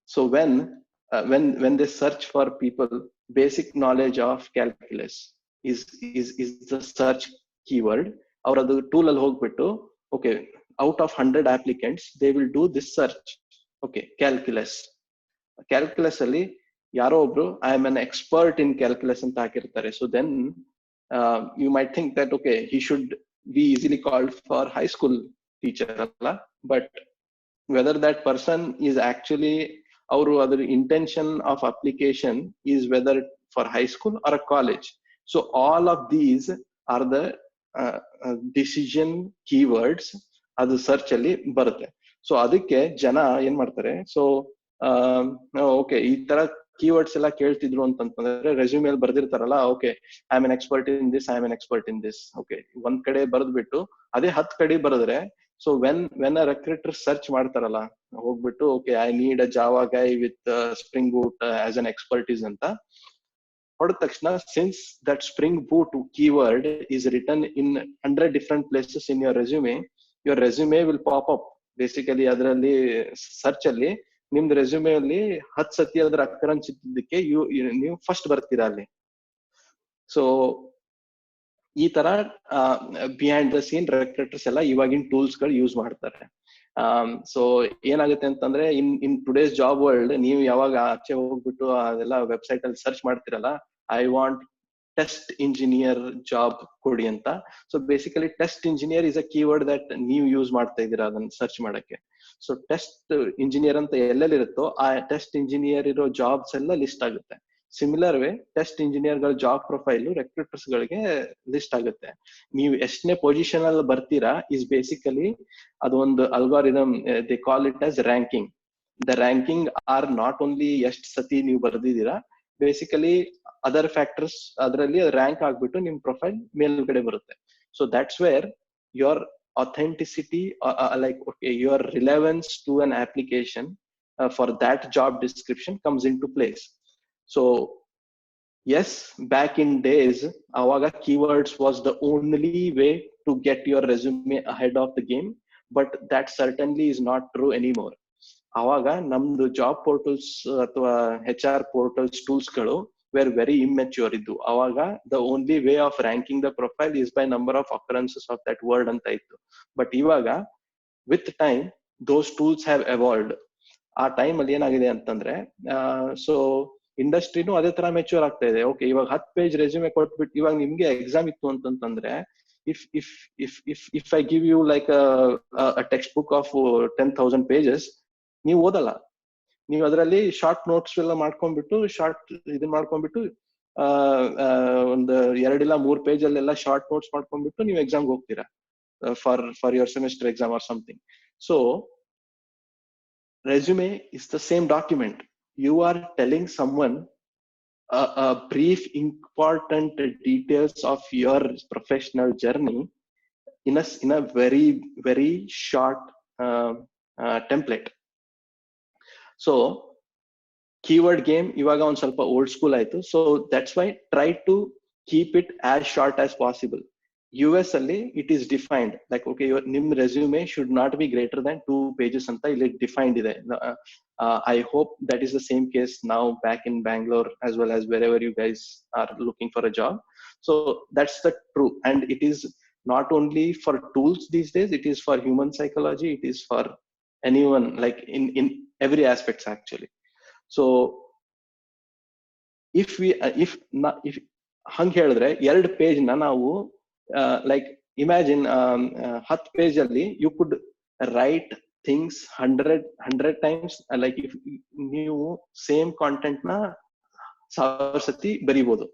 So when they search for people, basic knowledge of calculus is the search keyword. ಅವ್ರ ಅದು ಟೂಲ್ ಅಲ್ಲಿ ಹೋಗ್ಬಿಟ್ಟು, okay, out of 100 applicants they will do this search. Okay, calculus ಅಲ್ಲಿ ಯಾರೋ ಒಬ್ರು I am an expert in calculus ಅಂತ ಹಾಕಿರ್ತಾರೆ. So then you might think that okay, he should be easily called for high school teacher ಅಲ್ಲ. But whether that person is actually, ಅವರು ಅದರ intention of application is whether for high school or a college. So all of these are the decision keywords ಅದು search ಅಲ್ಲಿ ಬರುತ್ತೆ. So ಅದಕ್ಕೆ ಜನ ಏನ್ ಮಾಡ್ತಾರೆ, ಸೊ ಓಕೆ, ಈ ತರ ಕೀವರ್ಡ್ಸ್ ಎಲ್ಲ ಕೇಳ್ತಿದ್ರು ಅಂತಂದ್ರೆ ರೆಸ್ಯೂಮ್ ಅಲ್ಲಿ ಬರ್ದಿರ್ತಾರಲ್ಲ, okay, I am an expert in this, I am an expert in this. Okay, ಒಂದ್ ಕಡೆ ಬರ್ದ್ಬಿಟ್ಟು ಅದೇ 10 ಕಡೆ ಬರೆದ್ರೆ, so when a recruiter search ಮಾಡ್ತಾರಲ್ಲ, ಹೋಗ್ಬಿಟ್ಟು okay, I need a Java guy with Spring Boot as an expertise ಅಂತ ಹೊಡೆದ ತಕ್ಷಣ, since that Spring Boot keyword is written in 100 different places in your resume will pop up. Basically ಅದರಲ್ಲಿ search ಅಲ್ಲಿ ನಿಮ್ದು resume ಅಲ್ಲಿ 10 ಸತಿ ಅದ್ರ occurrence ಇದ್ದಕ್ಕೆ ನೀವು ಫಸ್ಟ್ ಬರ್ತೀರಾ ಅಲ್ಲಿ. ಸೊ ಈ ತರ ಬಿಹೈಂಡ್ ದ ಸೀನ್ ರೆಕ್ರೂಟರ್ಸ್ ಎಲ್ಲ ಇವಾಗಿನ ಟೂಲ್ಸ್ ಗಳು ಯೂಸ್ ಮಾಡ್ತಾರೆ. ಸೊ ಏನಾಗುತ್ತೆ ಅಂತಂದ್ರೆ, ಇನ್ ಟುಡೇಸ್ ಜಾಬ್ ವರ್ಲ್ಡ್, ನೀವು ಯಾವಾಗ ಆಚೆ ಹೋಗ್ಬಿಟ್ಟು ಅದೆಲ್ಲ ವೆಬ್ಸೈಟ್ ಅಲ್ಲಿ ಸರ್ಚ್ ಮಾಡ್ತಿರಲ್ಲ, I want test engineer job ಕೊಡಿ ಅಂತ. So basically test engineer is a keyword that ನೀವು ಯೂಸ್ ಮಾಡ್ತಾ ಇದ್ದೀರಾ ಅದನ್ನ ಸರ್ಚ್ ಮಾಡಕ್ಕೆ. ಸೊ ಟೆಸ್ಟ್ ಇಂಜಿನಿಯರ್ ಅಂತ ಎಲ್ಲೆಲ್ಲಿ ಇರುತ್ತೋ ಆ ಟೆಸ್ಟ್ ಇಂಜಿನಿಯರ್ ಇರೋ ಜಾಬ್ಸ್ ಎಲ್ಲ ಲಿಸ್ಟ್ ಆಗುತ್ತೆ. ಸಿಮಿಲರ್ ವೇ ಟೆಸ್ಟ್ ಇಂಜಿನಿಯರ್ ಗಳ ಜಾಬ್ ಪ್ರೊಫೈಲ್ ರೆಕ್ರೂಟರ್ಸ್ ಗಳಿಗೆ ಲಿಸ್ಟ್ ಆಗುತ್ತೆ. ನೀವು ಎಷ್ಟನೇ ಪೊಸಿಷನ್ ಅಲ್ಲಿ ಬರ್ತೀರಾ ಇಸ್ ಬೇಸಿಕಲಿ ಅದೊಂದು algorithm, they call it as ranking. The ranking are not only ಎಷ್ಟು ಸತಿ ನೀವು ಬರ್ದಿದ್ದೀರಾ, ಬೇಸಿಕಲಿ ಅದರ್ ಫ್ಯಾಕ್ಟರ್ಸ್ ಅದರಲ್ಲಿ ರ್ಯಾಂಕ್ ಆಗ್ಬಿಟ್ಟು ನಿಮ್ ಪ್ರೊಫೈಲ್ ಮೇಲ್ಗಡೆ ಬರುತ್ತೆ. So that's where your authenticity, like okay, your relevance to an application for that job description comes into place. So yes, back in days avaga keywords was the only way to get your resume ahead of the game, but that certainly is not true anymore. avaga namdu job portals athwa HR portals tools galu were very immature iddu. Avaga the only way of ranking the profile is by number of occurrences of that word anta ittu. But ivaga with time those tools have evolved. ಆ time ಅಲ್ಲಿ ಏನಾಗಿದೆ ಅಂತಂದ್ರೆ, so ಇಂಡಸ್ಟ್ರಿನೂ ಅದೇ ತರ mature ಆಗ್ತಾ ಇದೆ. Okay, ಇವಾಗ 10 page resume ಕೊಟ್ಬಿಟ್ಟು ಇವಾಗ ನಿಮ್ಗೆ ಎಕ್ಸಾಮ್ ಇತ್ತು ಅಂತಂದ್ರೆ, if I give you like a text book of 10,000 pages, ನೀವು ಓದಲ್ಲ. ನೀವು ಅದರಲ್ಲಿ ಶಾರ್ಟ್ ನೋಟ್ಸ್ ಎಲ್ಲ ಮಾಡ್ಕೊಂಡ್ಬಿಟ್ಟು ಇದನ್ನ ಮಾಡ್ಕೊಂಡ್ಬಿಟ್ಟು ಒಂದು 2 ಇಲ್ಲ 3 ಪೇಜ್ ಅಲ್ಲೆಲ್ಲ ಶಾರ್ಟ್ ನೋಟ್ಸ್ ಮಾಡ್ಕೊಂಡ್ಬಿಟ್ಟು ನೀವು ಎಕ್ಸಾಮ್ಗೆ ಹೋಗ್ತೀರಾ for your semester exam or something. So resume is the same document. You are telling someone a brief important details of your professional journey in a very very short template. So keyword game ಇವಾಗ ಒಂದು ಸ್ವಲ್ಪ old school ಆಯ್ತು. So that's why try to keep it as short as possible. US ಅಲ್ಲಿ it is defined like okay ನಿಮ್ಮ resume should not be greater than 2 pages ಅಂತ ಇಲ್ಲಿ defined ಇದೆ. I hope that is the same case now back in Bangalore as well as wherever you guys are looking for a job. So that's the true, and it is not only for tools these days, it is for human psychology, it is for anyone, like in every aspects actually. So if ಹಂಗೆ ಹೇಳಿದ್ರೆ 2 page ನಾವು like imagine 10 page ಅಲ್ಲಿ you could write things 100 times. Like if ನೀವು same content ನ 1000 ಸತಿ ಬರೀಬಹುದು,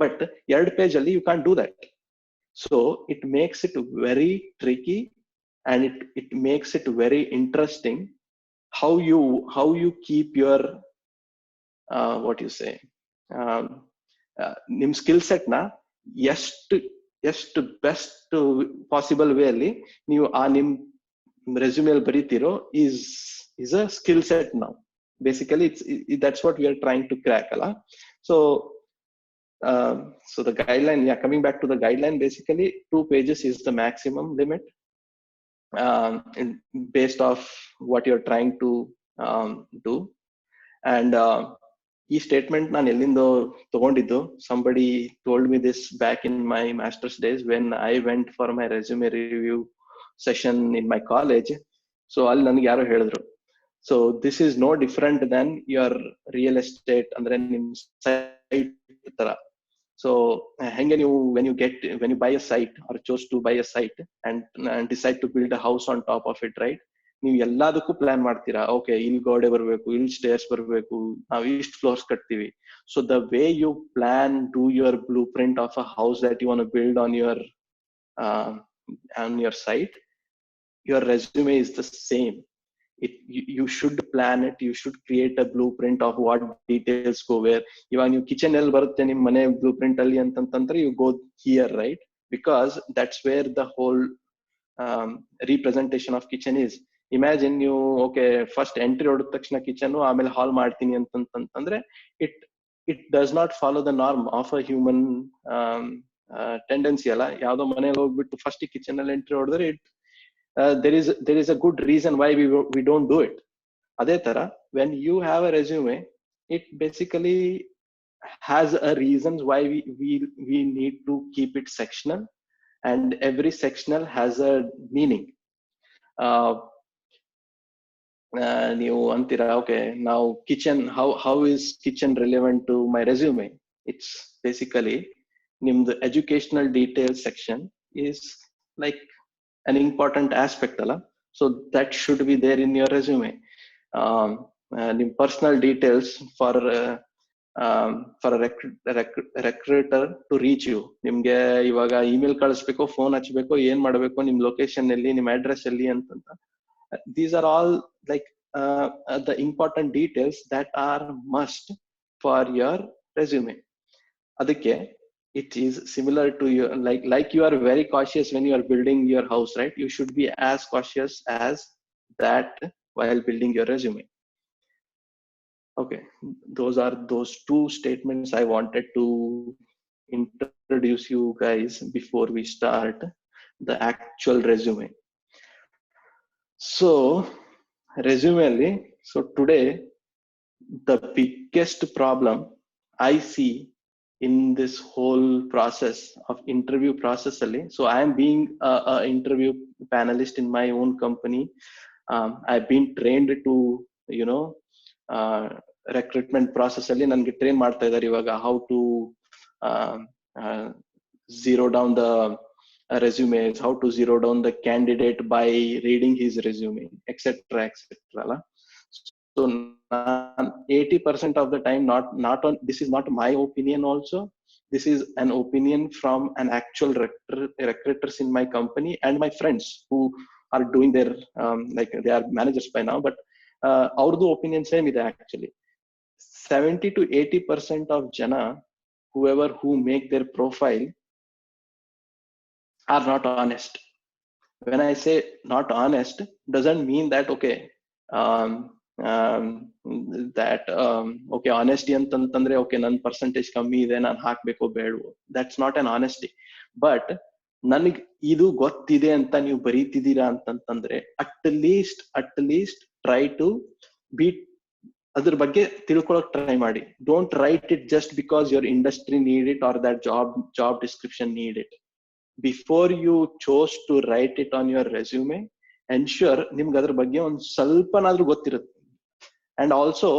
but 2 page ಅಲ್ಲಿ you can't do that. So it makes it very tricky and it makes it very interesting how you keep your what you say ನಿಮ್ skill set ನ ಎಷ್ಟು best possible way ಅಲ್ಲಿ ನೀವು ಆ ನಿಮ್ ರೆಸ್ಯೂಮೆ ಅಲ್ಲಿ ಬರೀತಿರೋ is a skill set now. Basically that's what we are trying to crack ala. So the guideline, coming back to the guideline, basically 2 pages is the maximum limit based off what you're trying to do. And ಈ statement ನಾನು ಎಲ್ಲಿಂದ ತಗೊಂಡಿದ್ದು, somebody told me this back in my master's days when I went for my resume review session in my college. So ಅಲ್ಲಿ ನನಗೆ ಯಾರೋ ಹೇಳಿದ್ರು, so this is no different than your real estate ಅಂದ್ರೆ ನಿಮ್ site ತರ. So ಹೆಂಗೆ ನೀವು when you buy a site or choose to buy a site and decide to build a house on top of it, right? ನೀವು ಎಲ್ಲದಕ್ಕೂ plan ಮಾಡ್ತೀರಾ. Okay, ಇಲ್ಲಿ ಗೋಡೆ ಬರ್ಬೇಕು, ಇಲ್ಲಿ ಸ್ಟೇರ್ಸ್ ಬರ್ಬೇಕು, ನಾವು ಇಷ್ಟು ಫ್ಲೋರ್ಸ್ ಕಟ್ತೀವಿ. So the way you plan do your blue print of a house that you want to build on your site, your resume is the same. You should plan it, you should create a blueprint of what details go where. ಇವಾಗ ನೀವು kitchen ಎಲ್ಲಿ ಬರುತ್ತೆ ನಿಮ್ ಮನೆ blue print ಅಲ್ಲಿ ಅಂತಂದ್ರೆ you go here, right? Because that's where the whole representation of kitchen is. Imagine ನೀವು okay first entry ಹೊಡೆದ ತಕ್ಷಣ ಕಿಚನ್, ಆಮೇಲೆ ಹಾಲ್ ಮಾಡ್ತೀನಿ ಅಂತಂದ್ರೆ it does not follow the norm of a human tendency ಅಲ್ಲ. ಯಾವ್ದೋ ಮನೇಲಿ ಹೋಗ್ಬಿಟ್ಟು ಫಸ್ಟ್ ಕಿಚನ್ ಅಲ್ಲಿ ಎಂಟ್ರಿ ಹೊಡೆದ್ರೆ there is a good reason why we don't do it. ಅದೇ ತರ when you have a resume, it basically has a reasons why we need to keep it sectional, and every sectional has a meaning. ನೀವು ಅಂತೀರಾ okay ನಾವು kitchen, how is kitchen relevant to my resume? It's basically ನಿಮ್ದು educational details section is like an important aspect ಅಲ್ಲ. So that should be there in your resume. ನಿಮ್ personal details for a recruiter to reach you. ನಿಮ್ಗೆ ಇವಾಗ email ಕಳಿಸ್ಬೇಕು, phone ಹಚ್ಬೇಕು, ಏನ್ ಮಾಡ್ಬೇಕು, ನಿಮ್ ಲೊಕೇಶನ್ ಎಲ್ಲಿ, ನಿಮ್ ಅಡ್ರೆಸ್ ಎಲ್ಲಿ ಅಂತಂತ. These are all like the important details that are must for your resume. ಅದಕ್ಕೆ it is similar to your like you are very cautious when you are building your house, right? You should be as cautious as that while building your resume. Okay, those are those 2 statements I wanted to introduce you guys before we start the actual resume. So resume ಅಲ್ಲಿ, so today the biggest problem I see in this whole process of interview process ಅಲ್ಲಿ, so I am being a interview panelist in my own company. I've been trained to recruitment process ಅಲ್ಲಿ ನನಗೆ train ಮಾಡ್ತಾ ಇದ್ದಾರೆ ಇವಾಗ how to zero down the resumes, how to zero down the candidate by reading his resume, etc. ಅಲ್ಲ. So 80% of the time, not on, this is not my opinion also, this is an opinion from an actual recruiters in my company and my friends who are doing their like they are managers by now, but ಅವ್ರದ್ದು opinion same ಇದೆ actually. 70 to 80% of jana who make their profile are not honest. When I say not honest, doesn't mean that okay that okay, honesty ಅಂತಂತಂದ್ರೆ okay ನನ್ನ percentage ಕಮ್ಮಿ ಇದೆ, ನಾನು ಹಾಕ್ಬೇಕೋ ಬೇಡವೋ, that's not an honesty. But ನನಗ್ ಇದು ಗೊತ್ತಿದೆ ಅಂತ ನೀವು ಬರೀತಿದ್ದೀರಾ ಅಂತಂತಂದ್ರೆ at least try to be ಅದ್ರ ಬಗ್ಗೆ ತಿಳ್ಕೊಳಕ್ ಟ್ರೈ ಮಾಡಿ. Don't write it just because your industry need it or that job description need it. Before you chose to write it on your resume, ensure ನಿಮ್ಗೆ ಅದ್ರ ಬಗ್ಗೆ ಒಂದ್ ಸ್ವಲ್ಪನಾದ್ರೂ ಗೊತ್ತಿರುತ್ತೆ. And also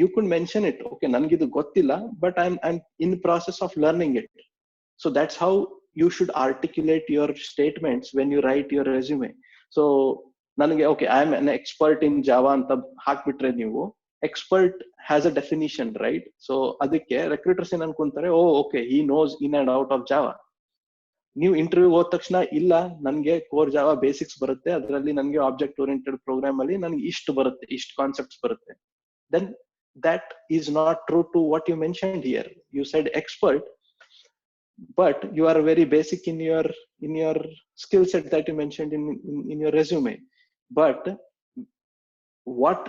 you could mention it, okay ನನ್ಗಿದು ಗೊತ್ತಿಲ್ಲ but I am in process of learning it. So that's how you should articulate your statements when you write your resume. So ನನಗೆ okay, I am an expert in Java ಅಂತ ಹಾಕ್ಬಿಟ್ರೆ ನೀವು, expert has a definition, right? So ಅದಕ್ಕೆ recruiters ಏನ್ ಅನ್ಕೊಂತಾರೆ, oh okay, he knows in and out of Java. ನೀವು interview ಹೋದ ತಕ್ಷಣ ಇಲ್ಲ ನನಗೆ ಕೋರ್ ಜಾವಾ ಬೇಸಿಕ್ಸ್ ಬರುತ್ತೆ, ಅದರಲ್ಲಿ ನನಗೆ ಆಬ್ಜೆಕ್ಟ್ ಓರಿಯೆಂಟೆಡ್ ಪ್ರೋಗ್ರಾಮ್ ಅಲ್ಲಿ ನನಗೆ ಇಷ್ಟು ಬರುತ್ತೆ, ಇಷ್ಟು ಕಾನ್ಸೆಪ್ಟ್ಸ್ ಬರುತ್ತೆ, then that is not true to what you mentioned here. You said expert, but you are very basic in your skill set that you mentioned in your resume. But what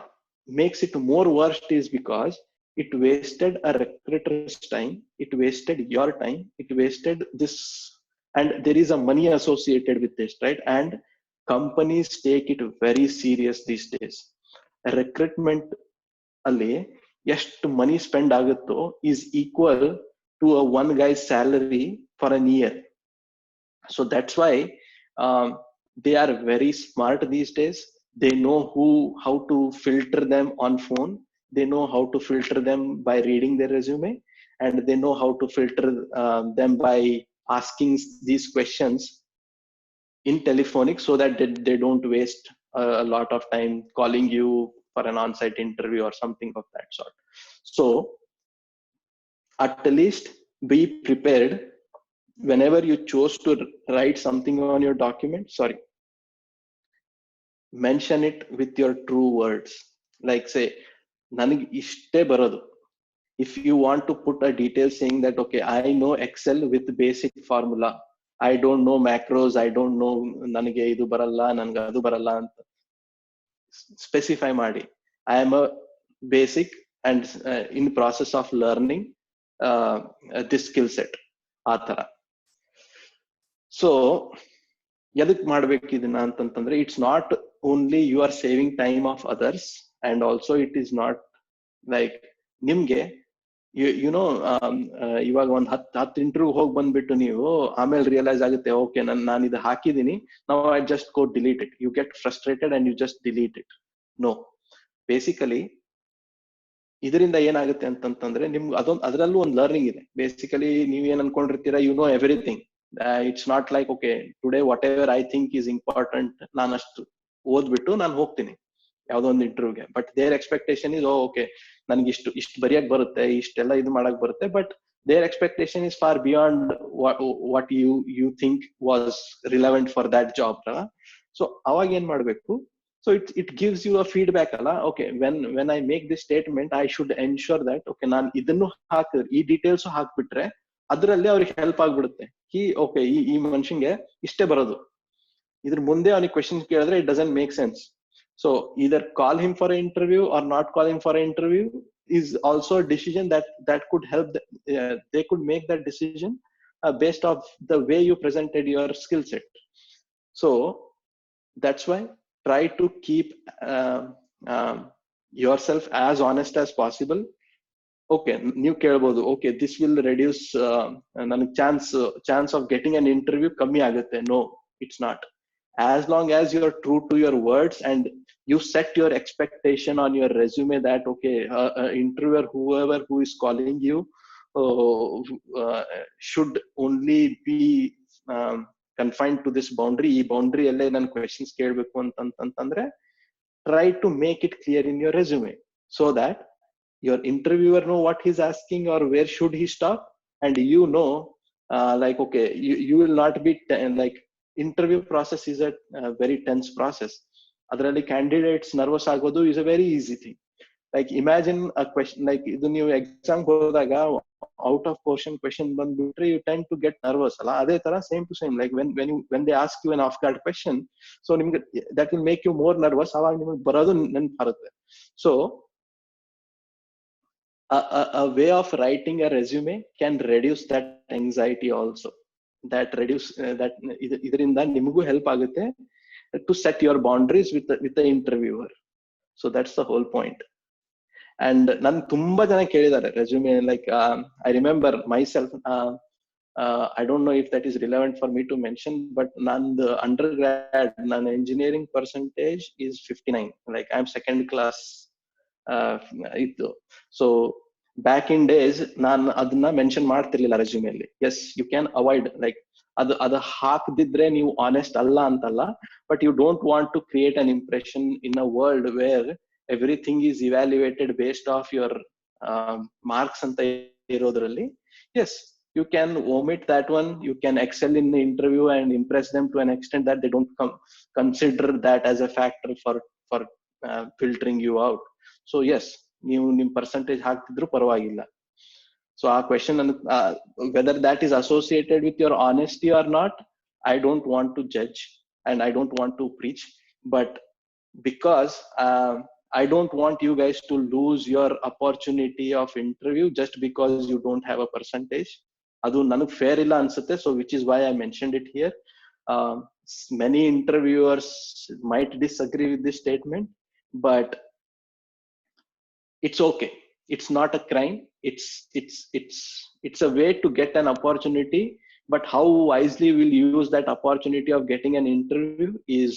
makes it more worst is because it wasted a recruiter's time, it wasted your time, it wasted this, and there is a money associated with this, right? And companies take it very serious these days. Recruitment ಅಲ್ಲಿ ಎಷ್ಟು ಮನಿ spend ಆಗುತ್ತೋ is equal to a one guy's salary for a year. So that's why they are very smart these days. They know how to filter them on phone, they know how to filter them by reading their resume, and they know how to filter them by asking these questions in telephonic, so that they don't waste a lot of time calling you for an on-site interview or something of that sort. So at least be prepared whenever you chose to write something on your document. Mention it with your true words. Like say, ನನಗೆ ಇಷ್ಟೇ ಬರೋದು. If you want to put a detail saying that okay, I know Excel with basic formula, I don't know macros, I don't know, ನನಗೆ ಇದು ಬರಲ್ಲ, ನನಗೆ ಅದು ಬರಲ್ಲ ಅಂತ ಸ್ಪೆಸಿಫೈ ಮಾಡಿ. I am a basic and in process of learning this skill set, ಆ ತರ. ಸೊ ಎದಕ್ ಮಾಡ್ಬೇಕು ಇದನ್ನ ಅಂತಂತಂದ್ರೆ, it's not only you are saving time of others, and also it is not like ನಿಮ್ಗೆ ಯುನೋ ಇವಾಗ ಒಂದ್ ಹತ್ತು ಇಂಟರ್ವ್ಯೂ ಹೋಗಿ ಬಂದ್ಬಿಟ್ಟು ನೀವು ಆಮೇಲೆ ರಿಯಲೈಸ್ ಆಗುತ್ತೆ ಓಕೆ ನಾನು ಇದು ಹಾಕಿದೀನಿ, ನಾವು I just go delete it, you get frustrated and you just delete it. No, basically ಇದರಿಂದ ಏನಾಗುತ್ತೆ ಅಂತಂತಂದ್ರೆ ನಿಮ್ಗೆ ಅದರಲ್ಲೂ ಒಂದು ಲರ್ನಿಂಗ್ ಇದೆ. ಬೇಸಿಕಲಿ ನೀವ್ ಏನ್ ಅನ್ಕೊಂಡಿರ್ತೀರಾ, you know everything. It's not like okay today whatever I think is important, ನಾನು ಅಷ್ಟು ಓದ್ಬಿಟ್ಟು ನಾನು ಹೋಗ್ತೀನಿ ಯಾವ್ದೋ ಒಂದು ಇಂಟರ್ವ್ಯೂಗೆ. But their expectation is okay ನನ್ಗೆ ಇಷ್ಟು ಬರೆಯಕ್ ಬರುತ್ತೆ, ಇಷ್ಟೆಲ್ಲ ಇದು ಮಾಡಕ್ ಬರುತ್ತೆ, but their expectation is far beyond what you think was relevant for that job. So ಅವಾಗ ಏನ್ ಮಾಡ್ಬೇಕು, so it gives you a feedback alla, okay, when I make this statement I should ensure that okay ನಾನು ಇದನ್ನು ಹಾಕಿದ್ರೆ ಈ details ಹಾಕ್ಬಿಟ್ರೆ ಅದರಲ್ಲಿ ಅವ್ರಿಗೆ ಹೆಲ್ಪ್ ಆಗ್ಬಿಡುತ್ತೆ. ಓಕೆ ಈ ಮನುಷ್ಯಂಗೆ ಇಷ್ಟೇ ಬರೋದು, ಇದ್ರ ಮುಂದೆ ಅವ್ನಿಗೆ ಕ್ವೆಶನ್ ಕೇಳಿದ್ರೆ it doesn't make sense. So either call him for an interview or not call him for an interview is also a decision that could help they could make that decision based off the way you presented your skill set. So that's why try to keep yourself as honest as possible. Okay, ನೀವು ಕೇಳ್ಬೋದು okay this will reduce ನನಗೆ chance of getting an interview ಕಮ್ಮಿ ಆಗುತ್ತೆ. No, it's not. As long as you are true to your words and you set your expectation on your resume that okay, interviewer whoever who is calling you should only be confined to this boundary. ಈ boundary ಅಲ್ಲೇ ನಾನು questions ಕೇಳಬೇಕು ಅಂತಂತಂದ್ರೆ try to make it clear in your resume so that your interviewer know what he's asking or where should he stop, and you know like okay, you will not be like interview process is a very tense process. ಅದರಲ್ಲಿ candidates nervous ಆಗೋದು is a very easy thing. Like imagine a question like ಇದು ನೀವು exam ಹೋದಾಗ out of portion question ಬಂದ್ಬಿಟ್ರೆ you tend to get nervous ಅಲ್ಲ. ಅದೇ ತರ same to same like when they ask you an off guard question, so ನಿಮ್ಗೆ that will make you more nervous. ಅವಾಗ ನಿಮಗೆ ಬರೋದು ನೆನಪು ಬರುತ್ತೆ. So a way of writing a resume can reduce that anxiety also. That reduce that ಇದರಿಂದ ನಿಮಗೂ help ಆಗುತ್ತೆ to set your boundaries with the interviewer. So that's the whole point. And nan ತುಂಬಾ ಜನ ಕೇಳಿದ್ದಾರೆ resume, like I remember myself, I don't know if that is relevant for me to mention, but the undergrad engineering percentage is 59, like I'm second class. So back in days ನಾನು ಅದನ್ನ mention ಮಾಡ್ತಿರ್ಲಿಲ್ಲ resume ಅಲ್ಲಿ. Yes you can avoid, like ಅದು ಹಾಕದಿದ್ರೆ ನೀವು honest ಅಲ್ಲ ಅಂತಲ್ಲ, but you don't want to create an impression in a world where everything is evaluated based of your marks ಅಂತ ಇರೋದ್ರಲ್ಲಿ. Yes, you can omit that one. You can excel in the interview and impress them to an extent that they don't consider that as a factor for filtering you out. So yes, ನೀವು ನಿಮ್ percentage ಹಾಕ್ತಿದ್ರು ಪರವಾಗಿಲ್ಲ. So ಆ question whether that is associated with your honesty or not, I don't want to judge and I don't want to preach, but because I don't want you guys to lose your opportunity of interview just because you don't have a percentage. ಅದು ನನಗೆ fair ಇಲ್ಲ ಅನ್ಸುತ್ತೆ. So which is why I mentioned it here. Many interviewers might disagree with this statement, but it's okay. It's not a crime. It's a way to get an opportunity, but how wisely we'll use that opportunity of getting an interview is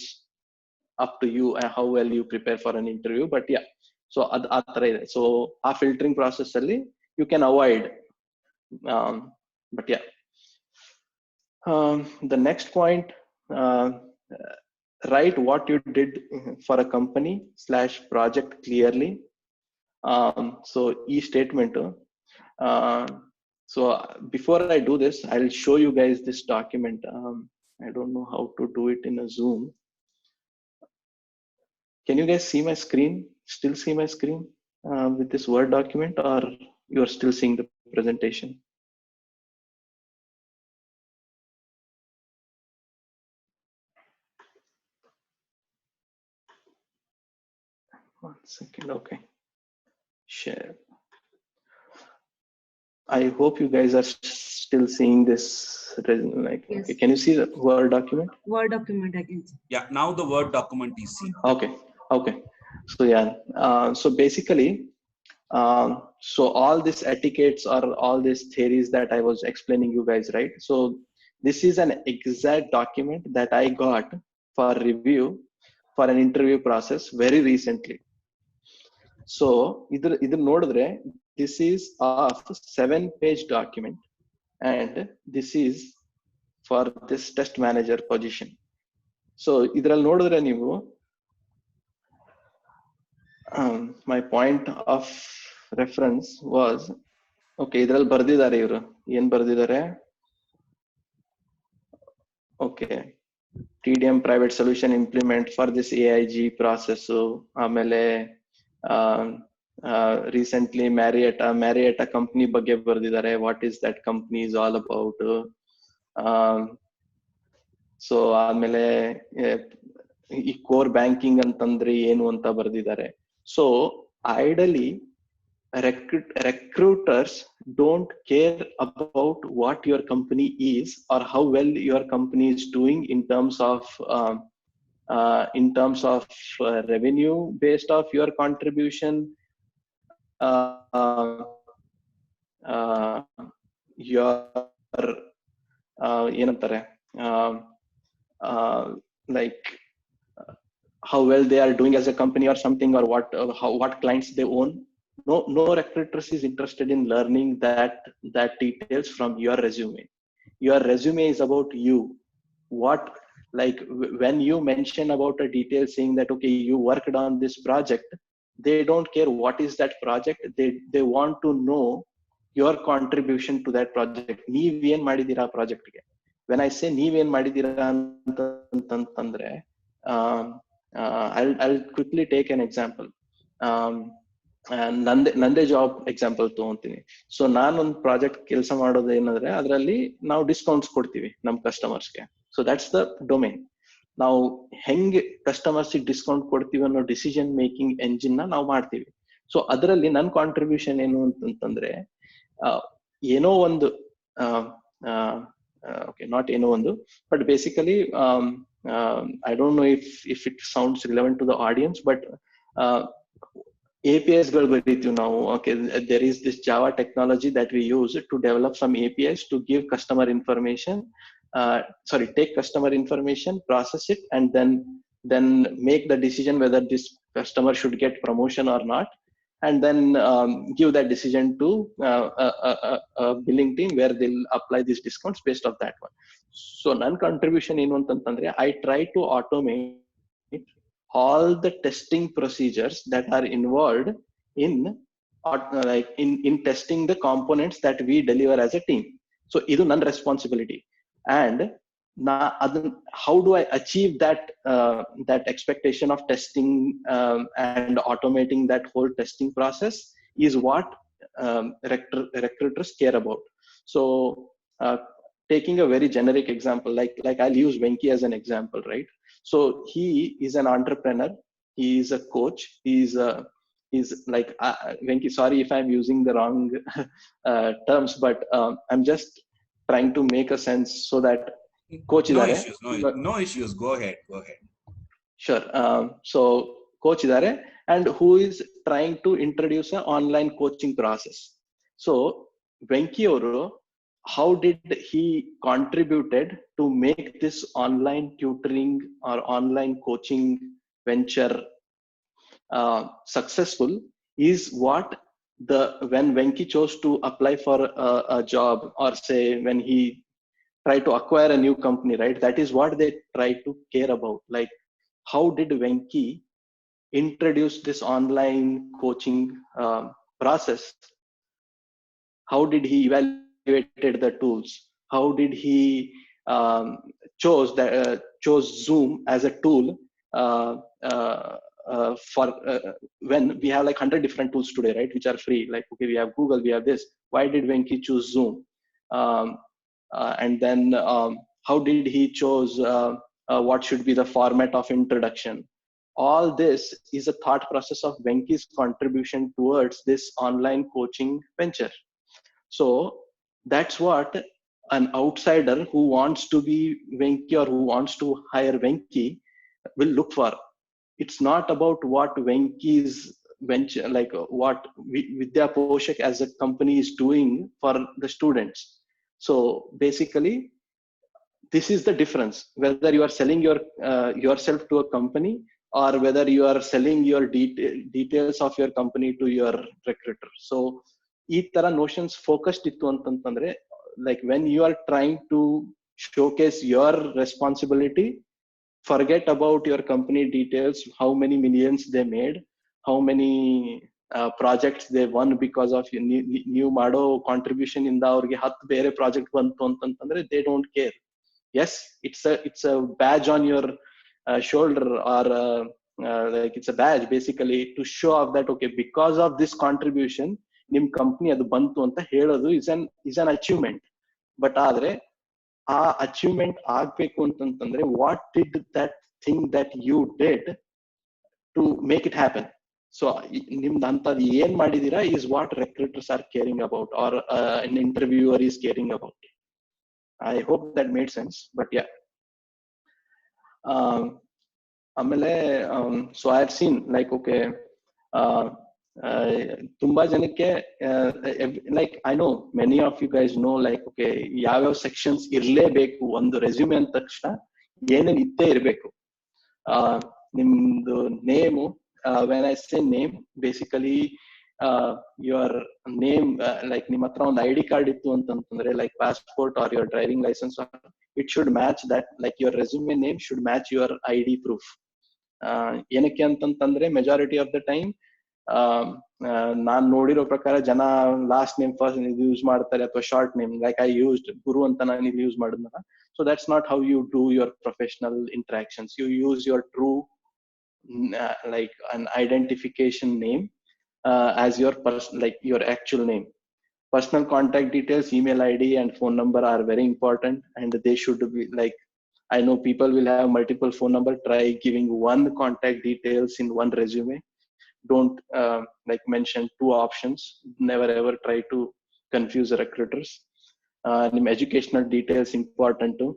up to you and how well you prepare for an interview. But yeah, so ಆ ತರ ಇದೆ. So ಆ filtering process ಅಲ್ಲಿ you can avoid. But yeah, the next point, write what you did for a company / project clearly. So e statement. So before I do this, I'll show you guys this document. I don't know how to do it in a Zoom. Can you guys see my screen? Still see my screen with this Word document, or you are still seeing the presentation? One second. Okay. Share. I hope you guys are still seeing this. Like, yes. Okay. Can you see the Word document? Word document, I can see. Yeah. Now the Word document is seen. Okay. Okay. So yeah. So basically, so all these etiquettes or all these theories that I was explaining you guys, right? So this is an exact document that I got for review for an interview process very recently. So idu nodidre, this is a 7-page document, and this is for this test manager position. So idral nodidre ನೀವು my point of reference was, okay, idral ಬರ್ದಿದ್ದಾರೆ ಇವರು ಏನ್ ಬರ್ದಿದ್ದಾರೆ, okay, TDM private solution implement for this AIG process. ಆಮೇಲೆ recently Marietta company ಬಗ್ಗೆ ಬರ್ದಿದ್ದಾರೆ, what is that company is all about. So ಆಮೇಲೆ ಈ ಕೋರ್ ಬ್ಯಾಂಕಿಂಗ್ ಅಂತಂದ್ರೆ ಏನು ಅಂತ ಬರ್ದಿದ್ದಾರೆ. So ideally recruiters don't care about what your company is or how well your company is doing in terms of revenue based off your contribution, your ಏನಂತಾರೆ, like how well they are doing as a company or something, or what clients they own. No recruiters is interested in learning that details from your resume. Your resume is about you. What, like when you mention about a detail saying that okay, you worked on this project, they don't care what is that project. They want to know your contribution to that project. ನೀವ್ ಏನ್ ಮಾಡಿದೀರಾ project ಗೆ. when I say ನೀವ್ ಏನ್ ಮಾಡಿದೀರಾ ಅಂತಂದ್ರೆ, I'll quickly take an example. ನಂದೇ job example ತಗೊಂತೀನಿ. ಸೊ ನಾನೊಂದು ಪ್ರಾಜೆಕ್ಟ್ ಕೆಲಸ ಮಾಡೋದು ಏನಂದ್ರೆ, ಅದರಲ್ಲಿ ನಾವು ಡಿಸ್ಕೌಂಟ್ಸ್ ಕೊಡ್ತೀವಿ ನಮ್ ಕಸ್ಟಮರ್ಸ್ಗೆ. So that's the domain. ನಾವು ಹೆಂಗೆ ಕಸ್ಟಮರ್ಸ್ ಡಿಸ್ಕೌಂಟ್ ಕೊಡ್ತೀವಿ ಅನ್ನೋ ಡಿಸಿಷನ್ ಮೇಕಿಂಗ್ ಎಂಜಿನ್ ನಾವು ಮಾಡ್ತೀವಿ. ಸೊ ಅದರಲ್ಲಿ ನನ್ನ ಕಾಂಟ್ರಿಬ್ಯೂಷನ್ ಏನು ಅಂತಂತಂದ್ರೆ ಏನೋ ಒಂದು okay, not ಏನೋ ಒಂದು, but basically I don't know if it sounds relevant to the audience, but APIs ಗಳು ಬರೀತೀವಿ ನಾವು. Okay, there is this Java technology that we use to develop some APIs to give customer information, take customer information, process it, and then make the decision whether this customer should get promotion or not, and then give that decision to a billing team where they'll apply these discounts based off that one. So non contribution ಏನು ಅಂತಂದ್ರೆ I try to automate all the testing procedures that are involved in in testing the components that we deliver as a team. So idu nan responsibility, and how do I achieve that expectation of testing and automating that whole testing process is what recruiters care about. So taking a very generic example, like I'll use Venki as an example, right? So he is an entrepreneur, he is a coach, he's like Venki, sorry if I'm using the wrong terms, but I'm just trying to make a sense so that coach idare. No issues, go ahead. Sure. So coach idare, and who is trying to introduce an online coaching process. So Venki ಅವರು, how did he contributed to make this online tutoring or online coaching venture successful is what when Venki chose to apply for a job, or say when he try to acquire a new company, right? That is what they try to care about. Like, how did Venki introduce this online coaching process? How did he evaluated the tools? How did he chose Zoom as a tool for when we have like 100 different tools today, right? Which are free. Like, okay, we have Google, we have this. Why did Venki choose Zoom? And then how did he chose what should be the format of introduction? All this is a thought process of Venki's contribution towards this online coaching venture. So that's what an outsider who wants to be Venki or who wants to hire Venki will look for. It's not about what Venki's venture, like what Vidya Poshak as a company is doing for the students. So basically, this is the difference, whether you are selling yourself to a company, or whether you are selling your details of your company to your recruiter. So ಈ ತರ notions focused ಇತ್ತು ಅಂತಂದ್ರೆ, like when you are trying to showcase your responsibility, forget about your company details, how many millions they made, how many projects they won because of ನೀವು ಮಾಡೋ contribution ಇಂದ ಅವ್ರಿಗೆ 10 ಬೇರೆ project ಬಂತು ಅಂತಂದ್ರೆ they don't care. Yes, it's a badge on your shoulder, or like it's a badge basically to show off that okay, because of this contribution ನಿಮ್ company ಅದು ಬಂತು ಅಂತ ಹೇಳೋದು is an achievement. ಬಟ್ ಆದ್ರೆ ಆ achievement ಆಗ್ಬೇಕು ಅಂತಂತಂದ್ರೆ what did that thing that you did to make it happen. So ನಿಮ್ದು ಅಂತದ್ ಏನ್ ಮಾಡಿದೀರಾ is what recruiters are caring about, or an interviewer is caring about. I hope that made sense, but yeah. ಆಮೇಲೆ so I have seen like okay, ತುಂಬಾ ಜನಕ್ಕೆ like I know many of you guys know like okay, ಯಾವ್ಯಾವ sections ಇರ್ಲೇಬೇಕು ಒಂದು resume ಅಂದ ತಕ್ಷಣ ಏನೇನ್ ಇದ್ದೇ ಇರ್ಬೇಕು. ನಿಮ್ದು name, when I say name, basically your name, like ನಿಮ್ಮ ಹತ್ರ ಒಂದು ID ಕಾರ್ಡ್ ಇತ್ತು ಅಂತಂದ್ರೆ like passport or your driving license, it should match that, like your resume name should match your ID proof. ಏನಕ್ಕೆ ಅಂತಂತಂದ್ರೆ ಮೆಜಾರಿಟಿ ಆಫ್ ದ ಟೈಮ್ ನಾನ್ ನೋಡಿರೋ ಪ್ರಕಾರ ಜನ ಲಾಸ್ಟ್ ನೇಮ್ ಫಸ್ಟ್ ಯೂಸ್ ಮಾಡ್ತಾರೆ, ಅಥವಾ short name, like I used Guru ಅಂತ ನಾನು ಇಲ್ಲಿ ಯೂಸ್ ಮಾಡಿದ್ನಲ್ಲ. So that's not how you do your professional interactions. You use your true like an identification name as your like your actual name. Personal contact details, email ID and phone number are very important, and they should be like, I know people will have multiple phone number. Try giving one contact details in one resume. don't like mention two options. Never ever try to confuse the recruiters. Educational details important too.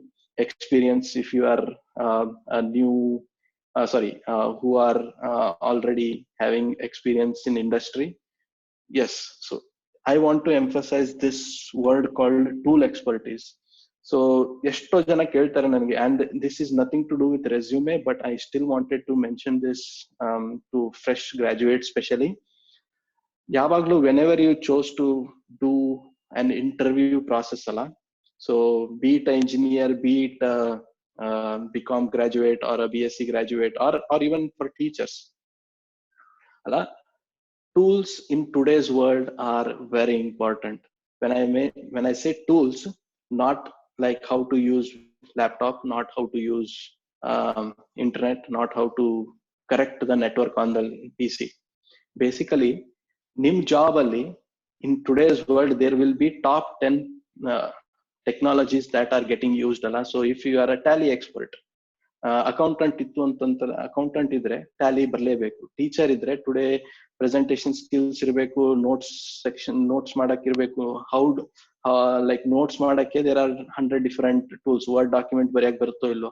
Experience if you are a new who are already having experience in industry. Yes, so I want to emphasize this word called tool expertise. So ಎಷ್ಟೋ ಜನ ಕೇಳ್ತಾರೆ ನನಗೆ, and this is nothing to do with resume, but I still wanted to mention this to fresh graduates especially. ಯಾವಾಗ್ಲೂ whenever you chose to do an interview process ಅಲ್ಲ, so be it engineer, be it BCom graduate or a BSc graduate, or even for teachers ಅಲ್ಲ, tools in today's world are very important. When I say tools, not like how to use laptop, not how to use internet, not how to correct the network on the PC. Basically, nim job alli in today's world there will be top 10 technologies that are getting used alla. So if you are a tally expert, accountant ಇತ್ತು ಅಂತಂತ, accountant ಇದ್ರೆ Tally ಬರ್ಲೇಬೇಕು. Teacher ಇದ್ರೆ today presentation skills ಇರಬೇಕು, notes ಮಾಡಕ್ ಇರ್ಬೇಕು. Like notes ಮಾಡಕ್ಕೆ there are 100 different tools. Word document ಬರೆಯಕ್ ಬರುತ್ತೋ ಇಲ್ಲೋ.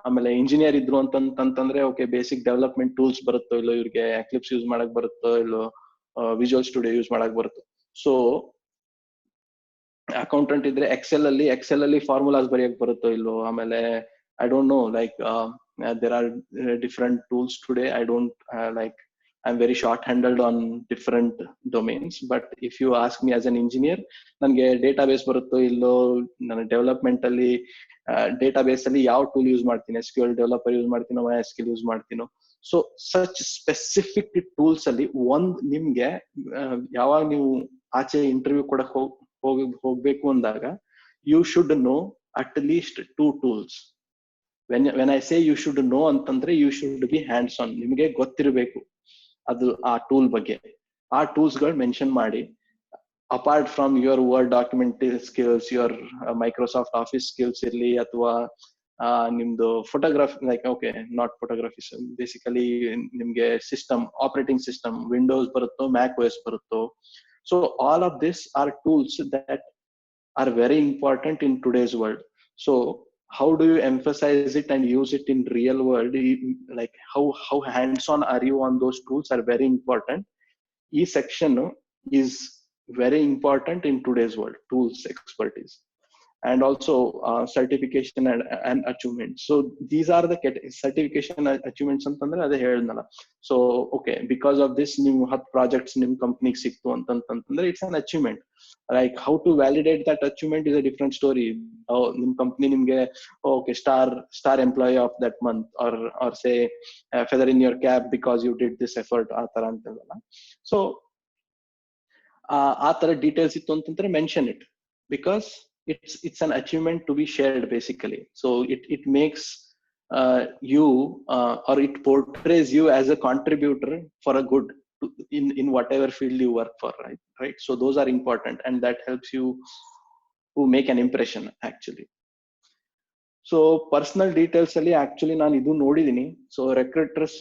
ಆಮೇಲೆ ಇಂಜಿನಿಯರ್ ಇದ್ರು ಅಂತಂತಂದ್ರೆ ಓಕೆ, ಬೇಸಿಕ್ ಡೆವಲಪ್ಮೆಂಟ್ ಟೂಲ್ಸ್ ಬರುತ್ತೋ ಇಲ್ಲೋ, ಇವ್ರಿಗೆ ಎಕ್ಲಿಪ್ಸ್ ಯೂಸ್ ಮಾಡಕ್ ಬರುತ್ತೋ ಇಲ್ಲೋ, ವಿಜುವಲ್ ಸ್ಟುಡಿಯೋ ಯೂಸ್ ಮಾಡಕ್ ಬರುತ್ತೋ. ಸೊ ಅಕೌಂಟೆಂಟ್ ಇದ್ರೆ ಎಕ್ಸೆಲ್ ಅಲ್ಲಿ ಫಾರ್ಮುಲಾಸ್ ಬರೆಯಕ್ ಬರುತ್ತೋ ಇಲ್ಲೋ. ಆಮೇಲೆ I don't know, like there are different tools today. I don't I'm very short-handed on different domains. But if you ask me as an engineer, nange database barutto illo, nanu development alli database alli yav tool use martini, SQL developer use martino, MySQL use martino. So such specific tools alli one nimge yavag ನೀವು ಆಚೆ interview ಕೊಡಕ್ ಹೋಗ್ಬೇಕು ಅಂದಾಗ you should know at least 2 tools. when I say you should know ಅಂತಂದ್ರೆ you should be hands on. ನಿಮಗೆ ಗೊತ್ತಿರಬೇಕು ಅದು ಆ ಟೂಲ್ ಬಗ್ಗೆ. ಆ ಟೂಲ್ಸ್ ಗಳು ಮೆನ್ಷನ್ ಮಾಡಿ, apart from your word document skills, your Microsoft office skills ಇರ್ಲಿ, ಅಥವಾ ನಿಮ್ದು photography, like okay not photography, basically ನಿಮ್ಗೆ ಸಿಸ್ಟಮ್, ಆಪರೇಟಿಂಗ್ ಸಿಸ್ಟಮ್ ವಿಂಡೋಸ್ ಬರುತ್ತೋ, ಮ್ಯಾಕ್ OS ಬರುತ್ತೋ. So all of this are tools that are very important in today's world. So how do you emphasize it and use it in real world? Like how hands on are you on those tools are very important. Each section is very important in today's world, tools expertise. And also certification and achievements. So these are the certification achievements ಅಂತಂದ್ರೆ ಅದೇ ಹೇಳಿದ್ನಲ್ಲ. So okay, because of this ನೀವು 10 projects ನಿಮ್ ಕಂಪ್ನಿಗೆ ಸಿಕ್ತು ಅಂತಂದ್ರೆ it's an achievement. Like how to validate that achievement is a different story. ನಿಮ್ company ನಿಮ್ಗೆ okay star employee of that month, or say feather in your cap because you did this effort, ಆ ತರ ಅಂತಲ್ಲ. So ಆ ತರ details ಇತ್ತು ಅಂತಂದ್ರೆ mention it, because it's an achievement to be shared basically. So it makes you or it portrays you as a contributor for a good in whatever field you work for, right? So those are important, and that helps you to make an impression actually. So personal details ಅಲ್ಲಿ actually ನಾನು ಇದು ನೋಡಿದೀನಿ. So recruiters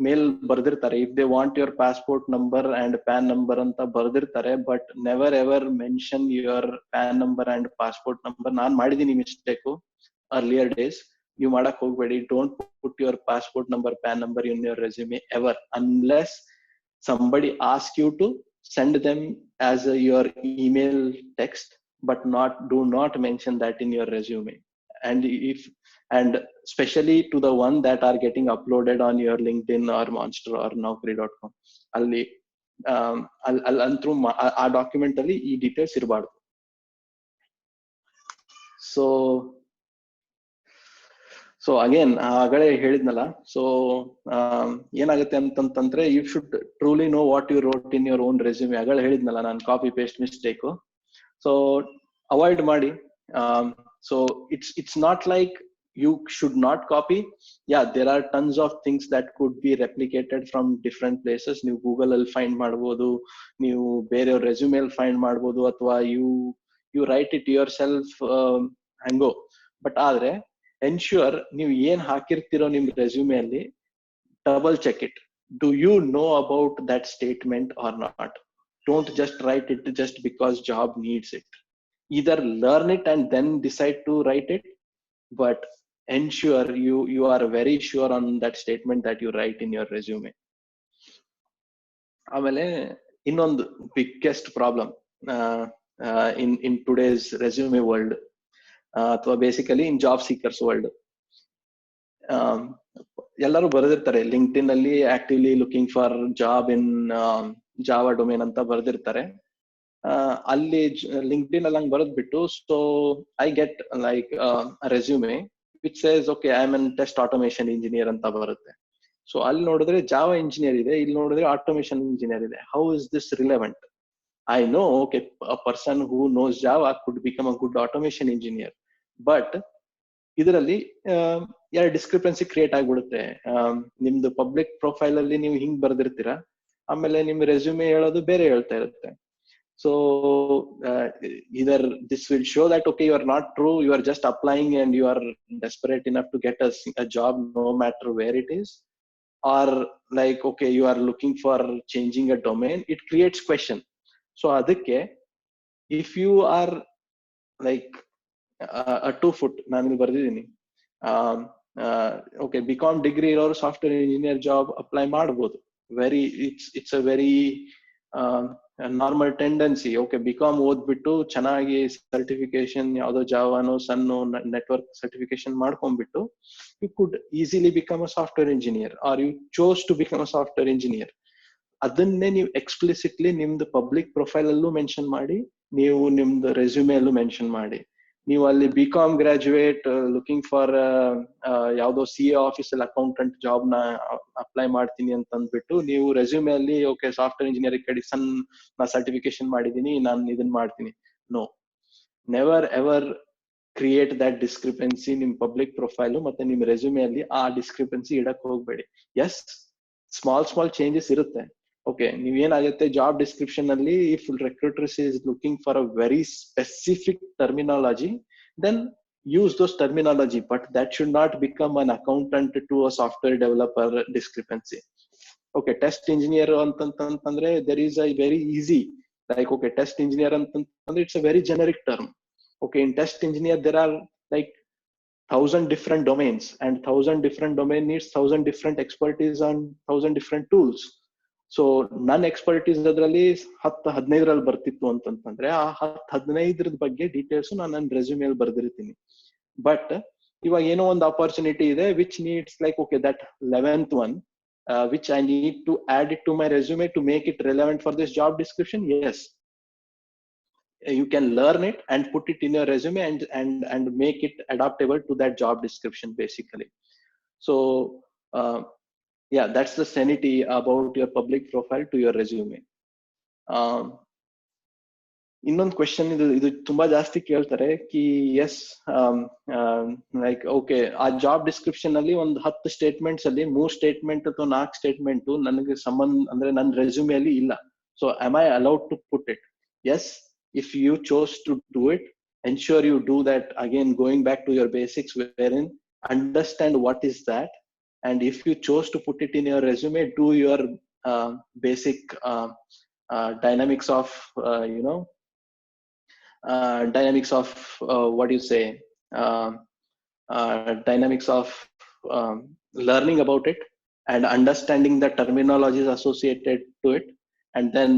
mail ಬರ್ದಿರ್ತಾರೆ, if they want your passport number and PAN number ಅಂತ ಬರ್ದಿರ್ತಾರೆ, but never ever mention your PAN number and passport number. ನಾನು ಮಾಡಿದೀನಿ mistake earlier days. ನೀವು ಮಾಡಕ್ ಹೋಗ್ಬೇಡಿ. Don't put your passport number, PAN number in your resume ever, unless somebody asks you to send them as your email text, but do not mention that in your resume. And especially to the one that are getting uploaded on your LinkedIn or Monster or Naukri.com, ಅಲ್ಲಿ ಅಂತೂ ಆ document ಅಲ್ಲಿ ಈ details ಇರಬಾರ್ದು. So again ಆಗಲೇ ಹೇಳಿದ್ನಲ್ಲ, so ಏನಾಗುತ್ತೆ ಅಂತಂತಂದ್ರೆ you should truly know what you wrote in your own resume. ಆಗಲೇ ಹೇಳಿದ್ನಲ್ಲ ನಾನು copy paste mistake. So avoid ಮಾಡಿ. So it's not like you should not copy. Yeah, there are tons of things that could be replicated from different places. ನೀವು Google ಅಲ್ಲಿ find ಮಾಡ್ಬೋದು, ನೀವು ಬೇರೆಯವ್ರ resume ಅಲ್ಲಿ ಫೈಂಡ್ ಮಾಡ್ಬೋದು, ಅಥವಾ you write it yourself and go. But ಆದ್ರೆ ensure ನೀವು ಏನ್ ಹಾಕಿರ್ತಿರೋ ನಿಮ್ ರೆಸ್ಯೂಮೆ ಅಲ್ಲಿ double check it. do you know about that statement or not? Don't just write it just because job needs it. Either learn it and then decide to write it, but ensure you are very sure on that statement that you write in your resume. ಆಮೇಲೆ ಇನ್ನೊಂದು biggest problem in today's resume world, ಅಥವಾ basically in job seekers world. ಎಲ್ಲರೂ ಬರೆದಿರ್ತಾರೆ LinkedIn ಅಲ್ಲಿ actively looking for job in Java domain ಅಂತ ಬರೆದಿರ್ತಾರೆ. ಅಲ್ಲಿ LinkedIn ಅಲ್ಲಿ ಹಂಗ್ ಬರೆದ್ಬಿಟ್ಟು, so I get like resume which says okay I am an test automation engineer ಅಂತ ಬರುತ್ತೆ. ಸೊ ಅಲ್ಲಿ ನೋಡಿದ್ರೆ ಜಾವಾ ಇಂಜಿನಿಯರ್ ಇದೆ, ಇಲ್ಲಿ ನೋಡಿದ್ರೆ ಆಟೋಮೇಷನ್ ಇಂಜಿನಿಯರ್ ಇದೆ. How is this relevant? I know, okay, a person who knows Java could become a good automation engineer, but ಇದರಲ್ಲಿ ಎರಡು ಡಿಸ್ಕ್ರಿಪೆನ್ಸಿ ಕ್ರಿಯೇಟ್ ಆಗ್ಬಿಡುತ್ತೆ. ನಿಮ್ದು ಪಬ್ಲಿಕ್ ಪ್ರೊಫೈಲ್ ಅಲ್ಲಿ ನೀವು ಹಿಂಗ್ ಬರ್ದಿರ್ತೀರಾ, ಆಮೇಲೆ ನಿಮ್ ರೆಸ್ಯೂಮೆ ಹೇಳೋದು ಬೇರೆ ಹೇಳ್ತಾ ಇರುತ್ತೆ. So either this will show that okay you are not true, you are just applying and you are desperate enough to get a job no matter where it is, or like okay you are looking for changing a domain. It creates question. So ಅದಕ್ಕೆ if you are like a 2 foot, ನಾನು ಬರ್ದಿದ್ದೀನಿ, okay BCom degree ಇರೋರು software engineer job apply ಮಾಡ್ಬೋದು. Very it's a very normal tendency. Okay BCom ಓದ್ಬಿಟ್ಟು ಚೆನ್ನಾಗಿ certification ಯಾವ್ದೋ ಜಾವಾನೋ ಸಣ್ಣು ನೆಟ್ವರ್ಕ್ ಸರ್ಟಿಫಿಕೇಶನ್ ಮಾಡ್ಕೊಂಡ್ಬಿಟ್ಟು you could easily become a software engineer, or you chose to become a software engineer. ಅದನ್ನೇ ನೀವು ಎಕ್ಸ್ಪ್ಲಿಸಿಟ್ಲಿ ನಿಮ್ದು ಪಬ್ಲಿಕ್ ಪ್ರೊಫೈಲ್ ಅಲ್ಲೂ ಮೆನ್ಷನ್ ಮಾಡಿ, ನೀವು ನಿಮ್ದು ರೆಸ್ಯೂಮೆ ಅಲ್ಲೂ ಮೆನ್ಷನ್ ಮಾಡಿ. ನೀವು ಅಲ್ಲಿ ಬಿಕಾಮ್ ಗ್ರಾಜುಯೇಟ್ ಲುಕಿಂಗ್ ಫಾರ್ ಯಾವ್ದೋ CA ಆಫೀಸಲ್ಲಿ ಅಕೌಂಟೆಂಟ್ ಜಾಬ್ ನ ಅಪ್ಲೈ ಮಾಡ್ತೀನಿ ಅಂತ ಅಂದ್ಬಿಟ್ಟು ನೀವು ರೆಸ್ಯೂಮೆ ಅಲ್ಲಿ ಓಕೆ ಸಾಫ್ಟ್ವೇರ್ ಇಂಜಿನಿಯರಿಂಗ್ ಕಡೆ ನಾ ಸರ್ಟಿಫಿಕೇಶನ್ ಮಾಡಿದೀನಿ, ನಾನು ಇದನ್ನ ಮಾಡ್ತೀನಿ. No, never ever create that discrepancy ನಿಮ್ ಪಬ್ಲಿಕ್ ಪ್ರೊಫೈಲ್ ಮತ್ತೆ ನಿಮ್ ರೆಸ್ಯೂಮೆ ಅಲ್ಲಿ. ಆ ಡಿಸ್ಕ್ರಿಪೆನ್ಸಿ ಇಡಕ್ ಹೋಗ್ಬೇಡಿ. ಎಸ್, ಸ್ಮಾಲ್ ಚೇಂಜಸ್ ಇರುತ್ತೆ. ಓಕೆ, ನೀವೇನಾಗುತ್ತೆ ಜಾಬ್ ಡಿಸ್ಕ್ರಿಪ್ಷನ್ ಅಲ್ಲಿ if recruiters is looking for a very specific terminology, then use those terminology, but that should not become an accountant to a software developer discrepancy. Okay, test engineer antantandre there is a very easy, like okay test engineer antantandre it's a very generic term. Okay, in test engineer there are like 1,000 different domains, and 1,000 different domain needs 1,000 different expertise on 1,000 different tools. So ನನ್ನ expertise ಅದರಲ್ಲಿ 10-15 ಬರ್ತಿತ್ತು ಅಂತಂತಂದ್ರೆ ಆ 10-15 ಬಗ್ಗೆ details ನಾನು ನನ್ನ resume ಅಲ್ಲಿ ಬರ್ದಿರ್ತೀನಿ. But ಇವಾಗ ಏನೋ ಒಂದು ಆಪರ್ಚುನಿಟಿ ಇದೆ which needs like okay that 11th one which I need to add it to my resume to make it relevant for this job description. Yes, you can learn it and put it in your resume and make it adaptable to that job description basically. So yeah, that's the sanity about your public profile to your resume. ಇನ್ನೊಂದು question ಇದು ತುಂಬಾ ಜಾಸ್ತಿ ಕೇಳ್ತಾರೆ ಕಿ S like okay ಆ job description ಅಲ್ಲಿ ಒಂದು 10 statements ಅಲ್ಲಿ 3 statement ಅಥವಾ 4 ಸ್ಟೇಟ್ಮೆಂಟ್ ನನಗೆ ಸಂಬಂಧ ಅಂದ್ರೆ ನನ್ನ ರೆಸ್ಯೂಮೆ ಅಲ್ಲಿ ಇಲ್ಲ. So am I allowed to put it? Yes, if you chose to do it, ensure you do that. Again, going back to your basics, wherein understand what is that, and if you chose to put it in your resume, do your basic dynamics of dynamics of what do you say dynamics of learning about it and understanding the terminologies associated to it, and then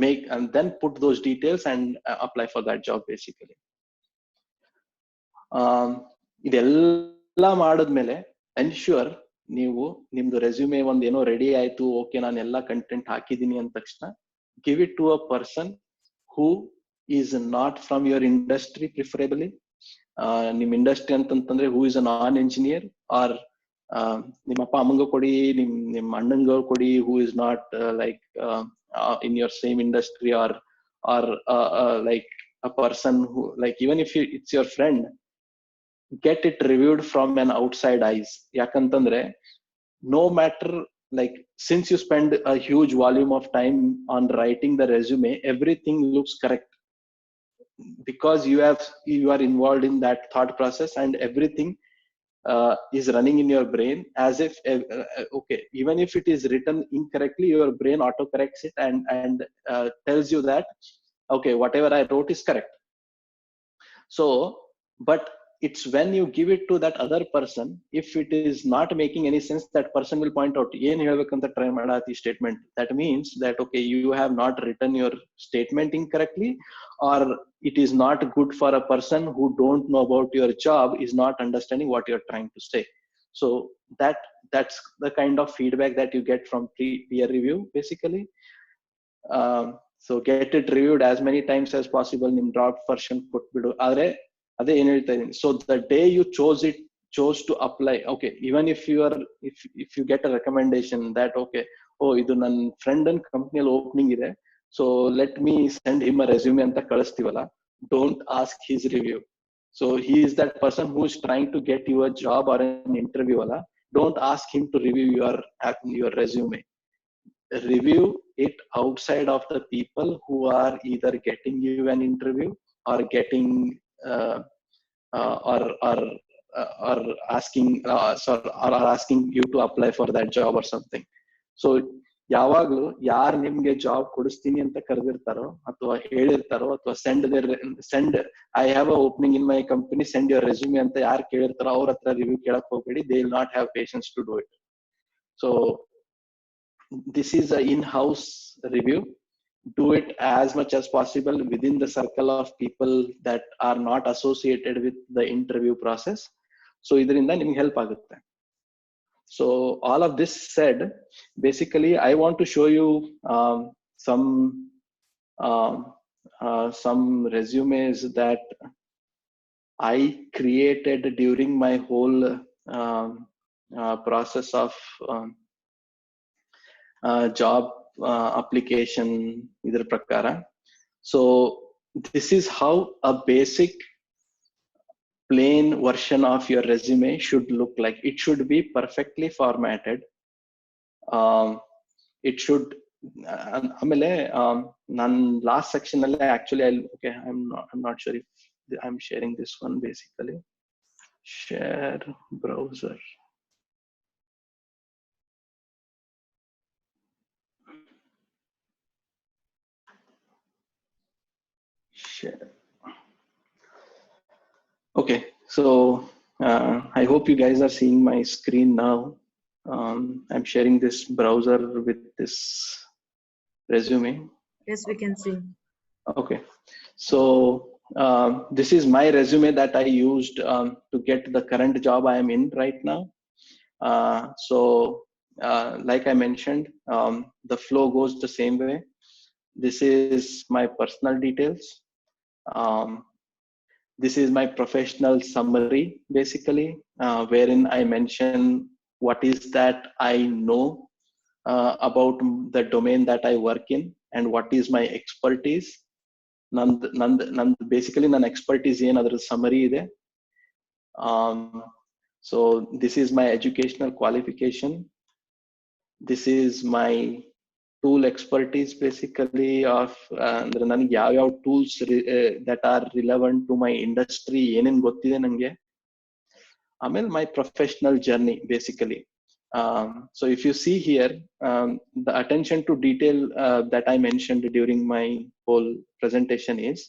make and then put those details and apply for that job basically. ಇದೆಲ್ಲ ಮಾಡಿದ್ಮೇಲೆ ensure ನೀವು ನಿಮ್ದು resume ಒಂದ್ ಏನೋ ready ಆಯ್ತು, okay ನಾನು ಎಲ್ಲ content ಹಾಕಿದೀನಿ ಅಂದ ತಕ್ಷಣ give it to a person who is not from your industry, preferably ನಿಮ್ ಇಂಡಸ್ಟ್ರಿ ಅಂತಂತಂದ್ರೆ who is a non-engineer, or ನಿಮ್ಮ ಅಪ್ಪ ಅಮ್ಮಂಗ ಕೊಡಿ, ನಿಮ್ ಅಣ್ಣಂಗ ಕೊಡಿ who is not like in your same industry, or like a person who like even if it's your friend, get it reviewed from an outside eyes. Yakantandre no matter like since you spend a huge volume of time on writing the resume, everything looks correct because you are involved in that thought process, and everything is running in your brain as if okay, even if it is written incorrectly, your brain autocorrects it and tells you that okay, whatever I wrote is correct. So but it's when you give it to that other person, if it is not making any sense, that person will point out ಏನು ಹೇಳ್ಬೇಕಂತ try ಮಾಡಾತಿ statement. That means that okay, you have not written your statement incorrectly, or it is not good for a person who don't know about your job, is not understanding what you're trying to say. So that's the kind of feedback that you get from peer review basically. So get it reviewed as many times as possible. ನಿಮ್ draft version ಕೊಟ್ಬಿಡು. ಆದ್ರೆ ಅದೇ ಏನ್ ಹೇಳ್ತಾ ಇದೀನಿ, so the day you chose to apply, okay, even if you are if you get a recommendation that okay, oh ಇದು ನನ್ನ friend ಅನ್ ಕಂಪ್ನಿಯಲ್ಲಿ ಓಪನಿಂಗ್ ಇದೆ, so let me send him a resume ಅಂತ ಕಳಿಸ್ತೀವಲ್ಲ, don't ask his review. So he is that person who is trying to get you a job or an interview ಅಲ್ಲ, don't ask him to review your resume. Review it outside of the people who are either getting you an interview or getting or asking or asking you to apply for that job or something. So ಯಾವಾಗ್ಲೂ ಯಾರು ನಿಮ್ಗೆ job ಕೊಡಿಸ್ತೀನಿ ಅಂತ ಕರೆದಿರ್ತಾರೋ ಅಥವಾ ಹೇಳಿರ್ತಾರೋ ಅಥವಾ send I have a opening in my company, send your resume ಅಂತ ಯಾರು ಕೇಳಿರ್ತಾರೋ ಅವ್ರ ಹತ್ರ ರಿವ್ಯೂ ಕೇಳಕ್ ಹೋಗ್ಬೇಡಿ. They will not have patience to do it. So this is an in-house review. Do it as much as possible within the circle of people that are not associated with the interview process. So idrinda nimge help agutte. So all of this said, basically I want to show you some resumes that I created during my whole process of job application idar prakara. So this is how a basic plain version of your resume should look like. It should be perfectly formatted. It should amele nan last section alle actually okay, I'm not sure if I'm sharing this one. Basically share browser. Share. Okay, so I hope you guys are seeing my screen now. I'm sharing this browser with this resume. Yes, we can see. Okay, so this is my resume that I used to get the current job I am in right now. So like I mentioned, the flow goes the same way. This is my personal details. This is my professional summary, basically, wherein I mention what is that I know about the domain that I work in and what is my expertise. Basically, ನನ್ನ expertise ಏನು ಅದರ summary ಇದೆ. So this is my educational qualification. This is my tool expertise basically of ಅಂದ್ರೆ ನನಗೆ ಯಾವ tools that are relevant to my industry ಏನೇನ್ ಗೊತ್ತಿದೆ ನಂಗೆ. ಆಮೇಲೆ my professional journey basically. So if you see here, the attention to detail that I mentioned during my whole presentation is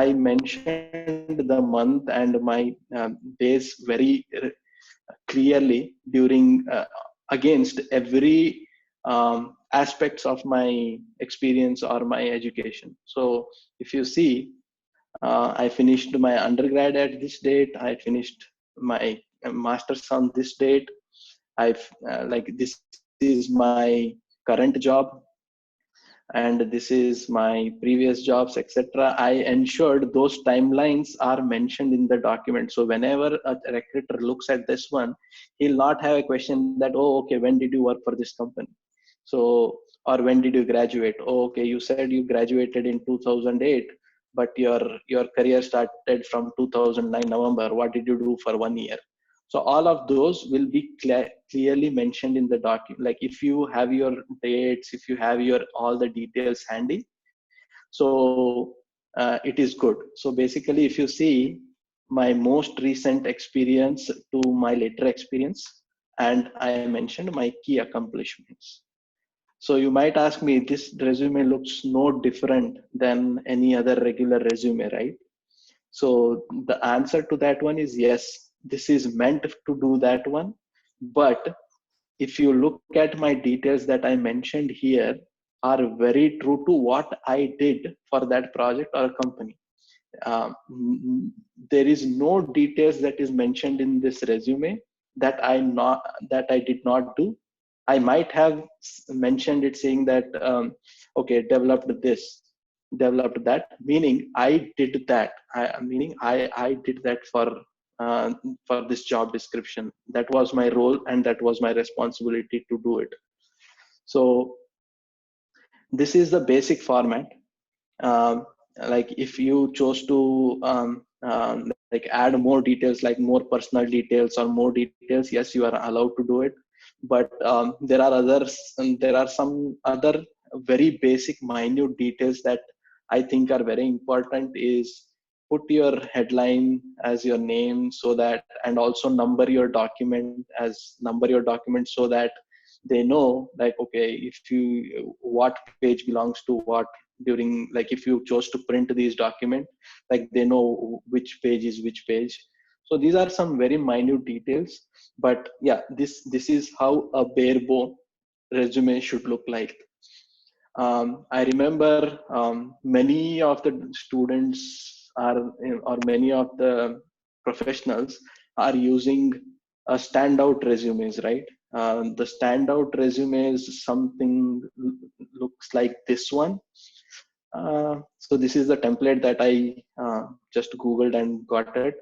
I mentioned the month and my days very clearly during against every aspects of my experience or my education. So if you see, I finished my undergrad at this date, I finished my master's on this date, I've like this is my current job and this is my previous jobs, etc. I ensured those timelines are mentioned in the document. So whenever a recruiter looks at this one, he'll not have a question that, oh, okay, when did you work for this company? So, or when did you graduate? Oh, okay, you said you graduated in 2008, but your career started from 2009 November. What did you do for 1 year? So all of those will be clearly mentioned in the document. Like if you have your dates, if you have your all the details handy, so it is good. So basically, if you see, my most recent experience to my later experience, and I mentioned my key accomplishments. So you might ask me, this resume looks no different than any other regular resume, right? So the answer to that one is yes, this is meant to do that one. But if you look at my details that I mentioned here, are very true to what I did for that project or company. There is no details that is mentioned in this resume that I did not do. I might have mentioned it saying that okay, developed this, developed that, meaning I did that. I did that for this job description. That was my role and that was my responsibility to do it. So this is the basic format. um, like if you chose to like add more details, like more personal details or more details, yes, you are allowed to do it. But there are others, and there are some other very basic minute details that I think are very important. Is put your headline as your name, so that, and also number your document so that they know, like, okay, if you, what page belongs to what, during, like, if you chose to print these document, like they know which page is which page. So these are some very minute details. But yeah, this is how a bare bone resume should look like. I remember many of the students are, or many of the professionals are using a standout resumes, right? The standout resume is something looks like this one. So this is the template that I just Googled and got it.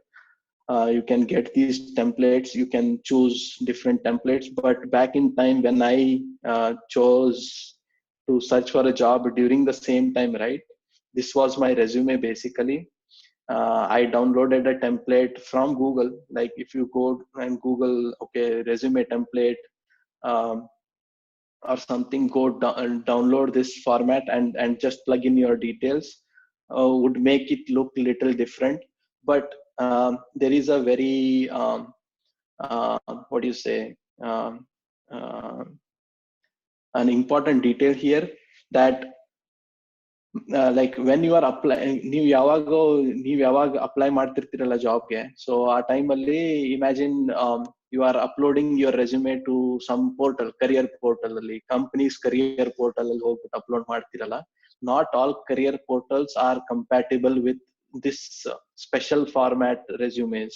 You can get these templates, you can choose different templates. But back in time when I chose to search for a job during the same time, right, this was my resume basically. I downloaded a template from Google. Like if you go and Google, okay, resume template, um, or something, go download this format and just plug in your details, would make it look little different. But there is a very what do you say, um, uh, an important detail here, that like when you are applying, ನೀವು ಯಾವಾಗ apply ಮಾಡ್ತಿರ್ತೀರಲ್ಲ ಜಾಬ್ಗೆ, so ಆ ಟೈಮಲ್ಲಿ imagine you are uploading your resume to some portal, career portal ಅಲ್ಲಿ, companies career portal ಅಲ್ಲಿ ಹೋಗ್ಬಿಟ್ಟು upload ಮಾಡ್ತಿರಲ್ಲ. Not all career portals are compatible with this special format resumes.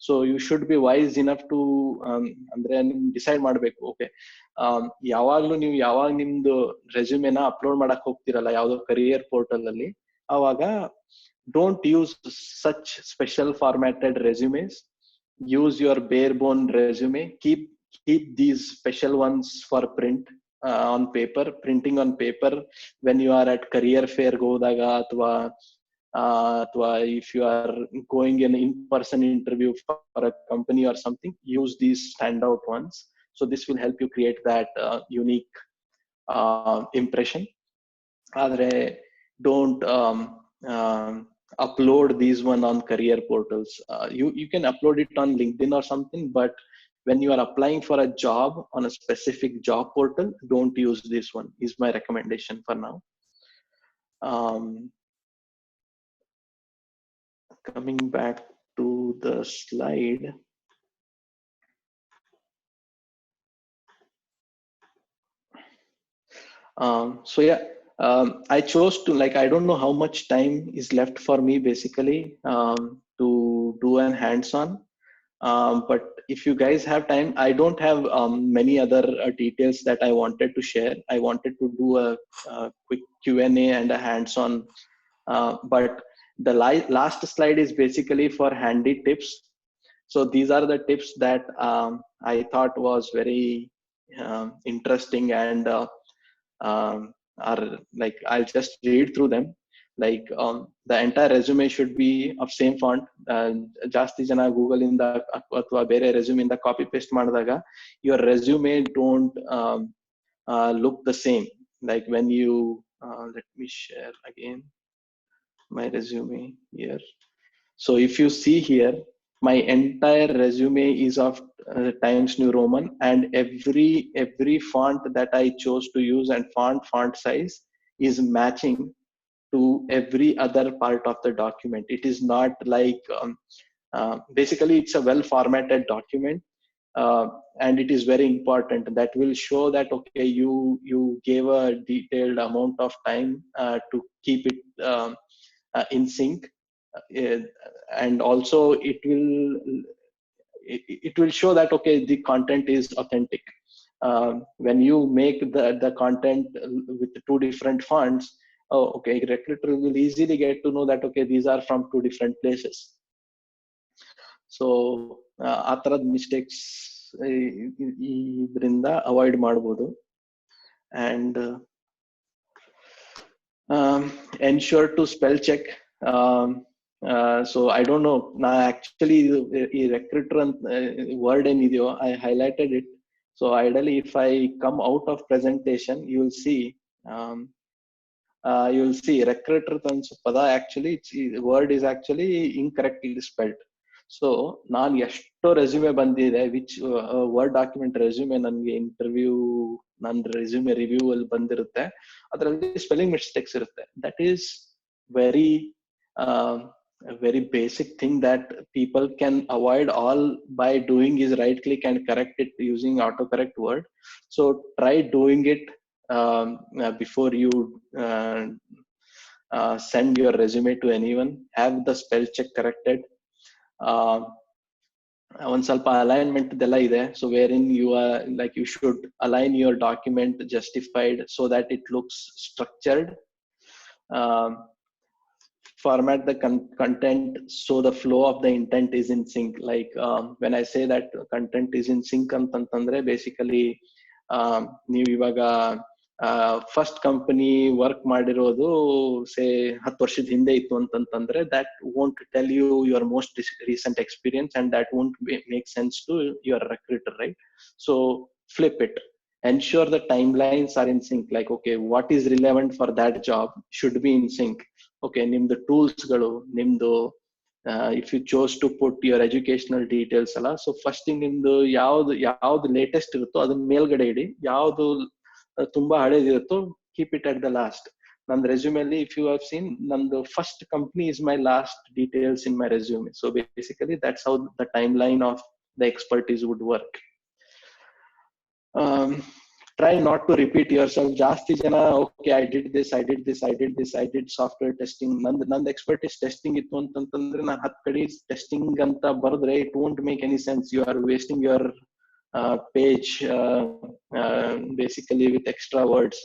So you should be wise enough to, ಅಂದ್ರೆ ನಿಮ್ decide ಮಾಡ್ಬೇಕು, okay, ಯಾವಾಗ್ಲೂ ನೀವು ಯಾವಾಗ ನಿಮ್ದು ರೆಸ್ಯೂಮೆನ ಅಪ್ಲೋಡ್ ಮಾಡಕ್ ಹೋಗ್ತಿರಲ್ಲ ಯಾವ್ದೋ ಕರಿಯರ್ ಪೋರ್ಟಲ್ ಅಲ್ಲಿ, ಅವಾಗ don't use such special formatted resumes. Use your bare bone resume. Keep these special ones for print on paper, printing on paper when you are at career fair ಹೋದಾಗ, ಅಥವಾ if you are going in in-person interview for a company or something, use these standout ones. So this will help you create that unique impression. Adre don't upload these one on career portals. You can upload it on LinkedIn or something, but when you are applying for a job on a specific job portal, don't use this one, is my recommendation for now. Coming back to the slide. So yeah, I chose to, like, I don't know how much time is left for me basically to do an hands-on. But if you guys have time, I don't have many other details that I wanted to share. I wanted to do a quick Q&A and a hands-on. But the last slide is basically for handy tips. So these are the tips that I thought was very interesting, and are, like, I'll just read through them. Like the entire resume should be of same font. ಜಾಸ್ತಿ ಜನ Google ಇಂದ ಅಥವಾ ಬೇರೆ resume ಇಂದ copy paste ಮಾಡಿದಾಗ your resume don't look the same. Like when you let me share again my resume here. So if you see here, my entire resume is of Times New Roman, and every font that I chose to use and font size is matching to every other part of the document. It is not like basically it's a well formatted document, and it is very important. That will show that okay, you gave a detailed amount of time to keep it in sync. uh, and also it will show that okay, the content is authentic. When you make the content with two different fonts, oh okay, recruiter will easily get to know that okay, these are from two different places. So ಆ ತರದ mistakes ಇದರಿಂದ avoid ಮಾಡ್ಬೋದು. And ensure to spell check. So I don't know, ನಾ actually ಈ recruiter ಅಂತ word ಏನಿದೆಯೋ I highlighted it. So ideally if I come out of presentation you will see recruiter ಅನ್ಸೋ ಪದ actually word is actually incorrectly spelled. So ನಾನು ಎಷ್ಟೋ resume ಬಂದಿದೆ, which word document resume ನನಗೆ ಇಂಟರ್ವ್ಯೂ ನನ್ನ ರೆಸ್ಯೂಮೆ ರಿವ್ಯೂ ಅಲ್ಲಿ ಬಂದಿರುತ್ತೆ, ಅದರಲ್ಲಿ ಸ್ಪೆಲ್ಲಿಂಗ್ ಮಿಸ್ಟೇಕ್ಸ್ ಇರುತ್ತೆ. That is very very basic thing that people can avoid all by doing is right click and correct it using autocorrect word. So try doing it before you send your resume to anyone. Have the spell check corrected. ಒಂದ್ ಸ್ವಲ್ಪ alignment ಇದೆಲ್ಲ ಇದೆ. So where in you are like you should align your document justified so that it looks structured. Format the content so the flow of the intent is in sync. Like when I say that content is in sync ಅಂತಂತಂದ್ರೆ basically ನೀವು ಇವಾಗ first company work ಮಾಡಿರೋದು ಸೇ 10 ವರ್ಷದ ಹಿಂದೆ ಇತ್ತು ಅಂತಂತಂದ್ರೆ that won't tell you your most recent experience, and that won't make sense to your recruiter, right? So flip it. Ensure the timelines are in sync. Like okay, what is relevant for that job should be in sync. Okay, ನಿಮ್ದು ಟೂಲ್ಸ್ಗಳು, ನಿಮ್ದು if you chose to put your educational details ಅಲ್ಲ, so first thing ನಿಮ್ದು ಯಾವ್ದು latest ಇರುತ್ತೋ ಅದನ್ನ ಮೇಲ್ಗಡೆ ಇಡಿ, ಯಾವ್ದು ತುಂಬಾ ಹಳೇದಿರುತ್ತೋ keep it at the last. ನನ್ನ ರೆಸ್ಯೂಮೆಲ್ಲಿ ಇಫ್ ಯು ಹ್ಯಾವ್ ಸೀನ್, ನಂದು first company is my last details in my resume. So basically that's how the timeline of the expertise would work. Try not to repeat yourself. ಜಾಸ್ತಿ ಜನ okay, I did this, I did software testing. ನಂದು expertise testing ಇತ್ತು ಅಂತಂತಂದ್ರೆ ನಾನು 10 ಕಡೆ testing ಅಂತ ಬರೆದ್ರೆ it won't make any sense. You are wasting your page basically with extra words.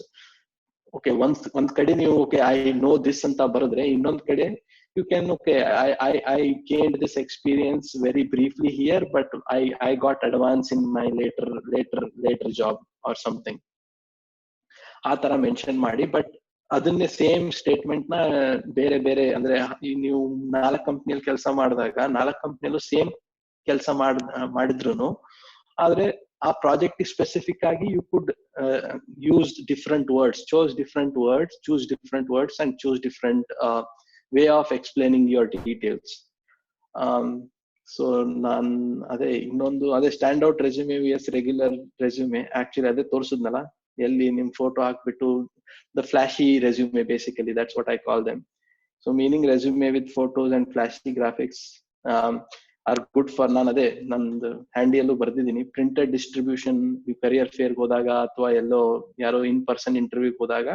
Okay, ಒಂದ್ ಕಡೆ ನೀವು okay, I know this ಅಂತ ಬರೆದ್ರೆ, ಇನ್ನೊಂದ್ ಕಡೆ you can okay, I gained this experience very briefly here, but I got advance in my later job or something. ಆ ತರ mention ಮಾಡಿ. ಬಟ್ ಅದನ್ನೇ ಸೇಮ್ ಸ್ಟೇಟ್ಮೆಂಟ್ ನ ಬೇರೆ ಅಂದ್ರೆ ನೀವು 4 ಕಂಪ್ನಿಯಲ್ಲಿ ಕೆಲಸ ಮಾಡಿದಾಗ 4 ಕಂಪ್ನಿಯಲ್ಲೂ ಸೇಮ್ ಕೆಲಸ ಮಾಡಿದ್ರು, ಆದ್ರೆ ಆ ಪ್ರಾಜೆಕ್ಟ್ ಸ್ಪೆಸಿಫಿಕ್ ಆಗಿ you could use different words, choose different words and choose different way of explaining your details. So ನಾನು ಅದೇ stand out resume VS regular resume actually ಅದೇ ತೋರಿಸಿದ್ನಲ್ಲ, ಎಲ್ಲಿ ನಿಮ್ ಫೋಟೋ ಹಾಕ್ಬಿಟ್ಟು the flashy resume, basically that's what I call them. So meaning resume with photos and flashy graphics are good for, ನಾನು ಅದೇ ನಂದು ಹ್ಯಾಂಡಿಯಲ್ಲೂ ಬರ್ದಿದ್ದೀನಿ, ಪ್ರಿಂಟೆಡ್ ಡಿಸ್ಟ್ರಿಬ್ಯೂಷನ್ ಕರಿಯರ್ ಫೇರ್ಗೆ ಹೋದಾಗ ಅಥವಾ ಎಲ್ಲೋ ಯಾರೋ ಇನ್ ಪರ್ಸನ್ ಇಂಟರ್ವ್ಯೂಗೆ ಹೋದಾಗ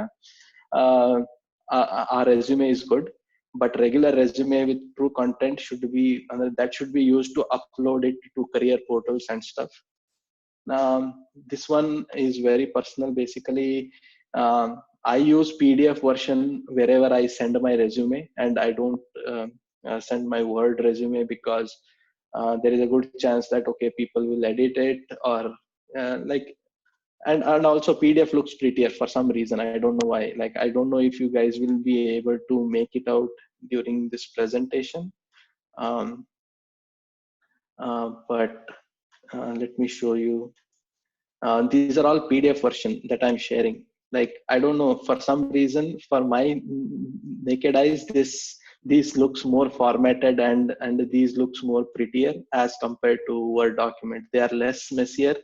ಆ resume is good. But regular resume with true content should be used to upload it to career portals and stuff. This one is very personal. Basically, I use PDF version wherever I send my resume, and I don't send my Word resume because there is a good chance that okay, people will edit it or like. And also PDF looks prettier for some reason. I don't know why. Like I don't know if you guys will be able to make it out during this presentation. But let me show you. These are all PDF version that I'm sharing. Like I don't know, for some reason, for my naked eyes, this these looks more formatted and these looks more prettier as compared to Word document. They are less messier,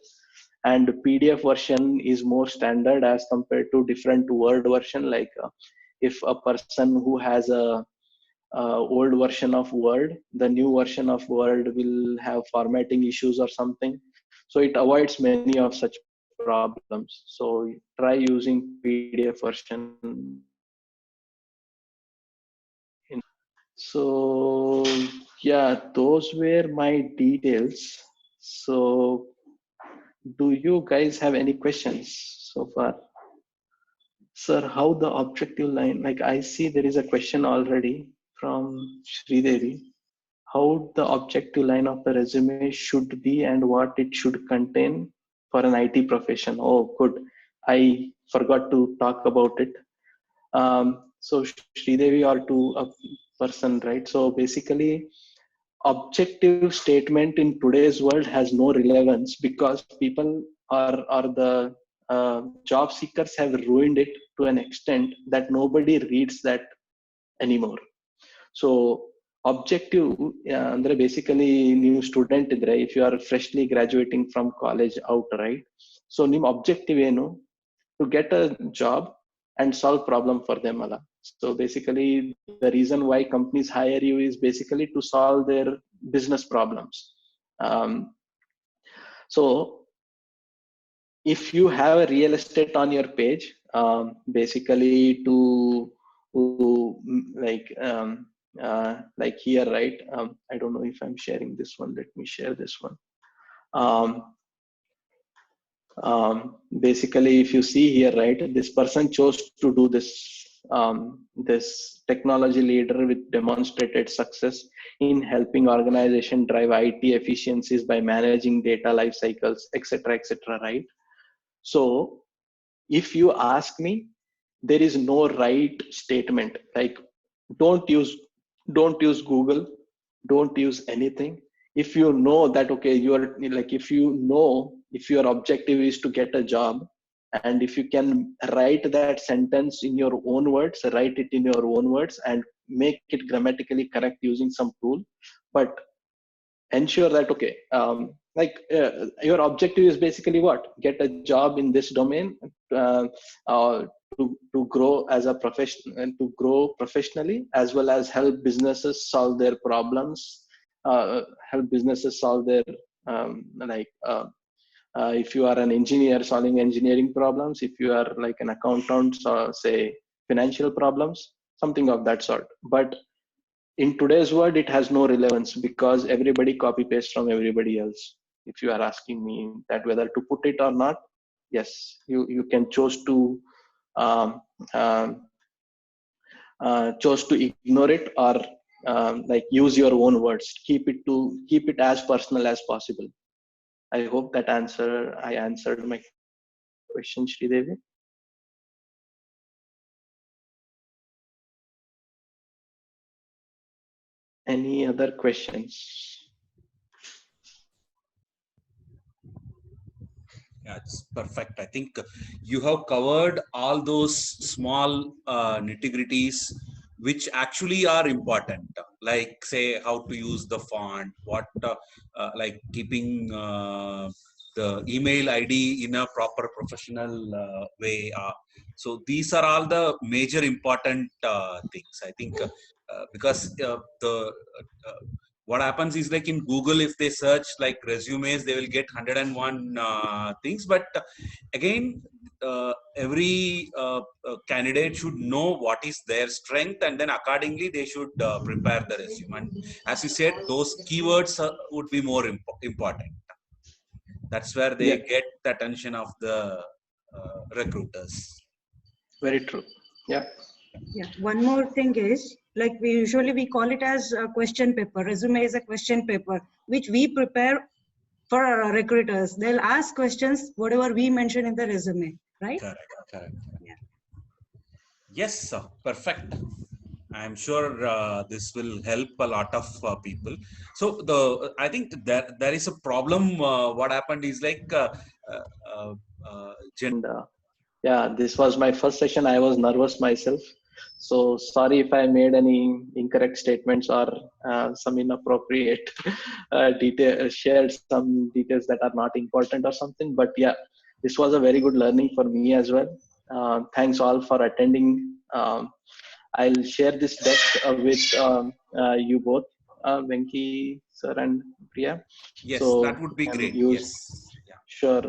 and PDF version is more standard as compared to different Word version. Like if a person who has a old version of Word, the new version of Word will have formatting issues or something. So it avoids many of such problems. So try using PDF version. So yeah, those were my details. So do you guys have any questions so far? Sir, how the objective line, like I see there is a question already from Sridevi. How the objective line of the resume should be and what it should contain for an IT profession. Oh, good. I forgot to talk about it. So Sridevi or to a person, right? So basically, objective statement in today's world has no relevance because people or the job seekers have ruined it to an extent that nobody reads that anymore. So objective ಅಂದ್ರೆ basically ನೀವು student ಇದ್ರೆ if you are freshly graduating from college out, right? So ನಿಮ್ಮ objective ಏನು? To get a job and solve problem for them ಅಲ್ಲ. So basically the reason why companies hire you is basically to solve their business problems. So if you have a real estate on your page, basically to like here, right? I don't know if I'm sharing this one. Let me share this one. Basically, if you see here, right, this person chose to do this this technology leader with demonstrated success in helping organization drive IT efficiencies by managing data life cycles, etc., right? So if you ask me, there is no right statement. Like don't use Google, don't use anything. If you know that, okay, you are like, if your objective is to get a job, and if you can write that sentence in your own words, write it in your own words and make it grammatically correct using some tool, but ensure that, okay, your objective is basically what? Get a job in this domain, uh, to grow as a profession and to grow professionally, as well as help businesses solve their problems, help businesses solve their like if you are an engineer solving engineering problems, if you are like an accountant, say financial problems, something of that sort. But in today's world, it has no relevance because everybody copy paste from everybody else. If you are asking me that whether to put it or not, yes, you can um, um, chose to ignore it, or like use your own words. Keep it as personal as possible. I hope that I answered my question, Sridevi. Any other questions? Yeah, it's perfect. I think you have covered all those small nitty-gritties which actually are important, like say how to use the font, what like keeping the email ID in a proper professional way. So these are all the major important things, I think, because what happens is, like in Google, if they search like resumes, they will get 101 things. But again, every candidate should know what is their strength, and then accordingly they should prepare the resume. And as you said, those keywords would be more important. That's where they get the attention of the recruiters. Very true. Yeah. Yeah. One more thing is, like we call it as a question paper. Resume is a question paper which we prepare for our recruiters. They'll ask questions whatever we mention in the resume, right? Correct. Yeah. Yes, perfect. I'm sure this will help a lot of people. So I think that there is a problem. What happened is like Yeah, this was my first session. I was nervous myself. So sorry if I made any incorrect statements or some inappropriate shared some details that are not important or something. But yeah, this was a very good learning for me as well. Thanks all for attending. I'll share this deck with you both, Venki sir and Priya. Yes, So that would you be can great. use. Yes. Yeah. Sure.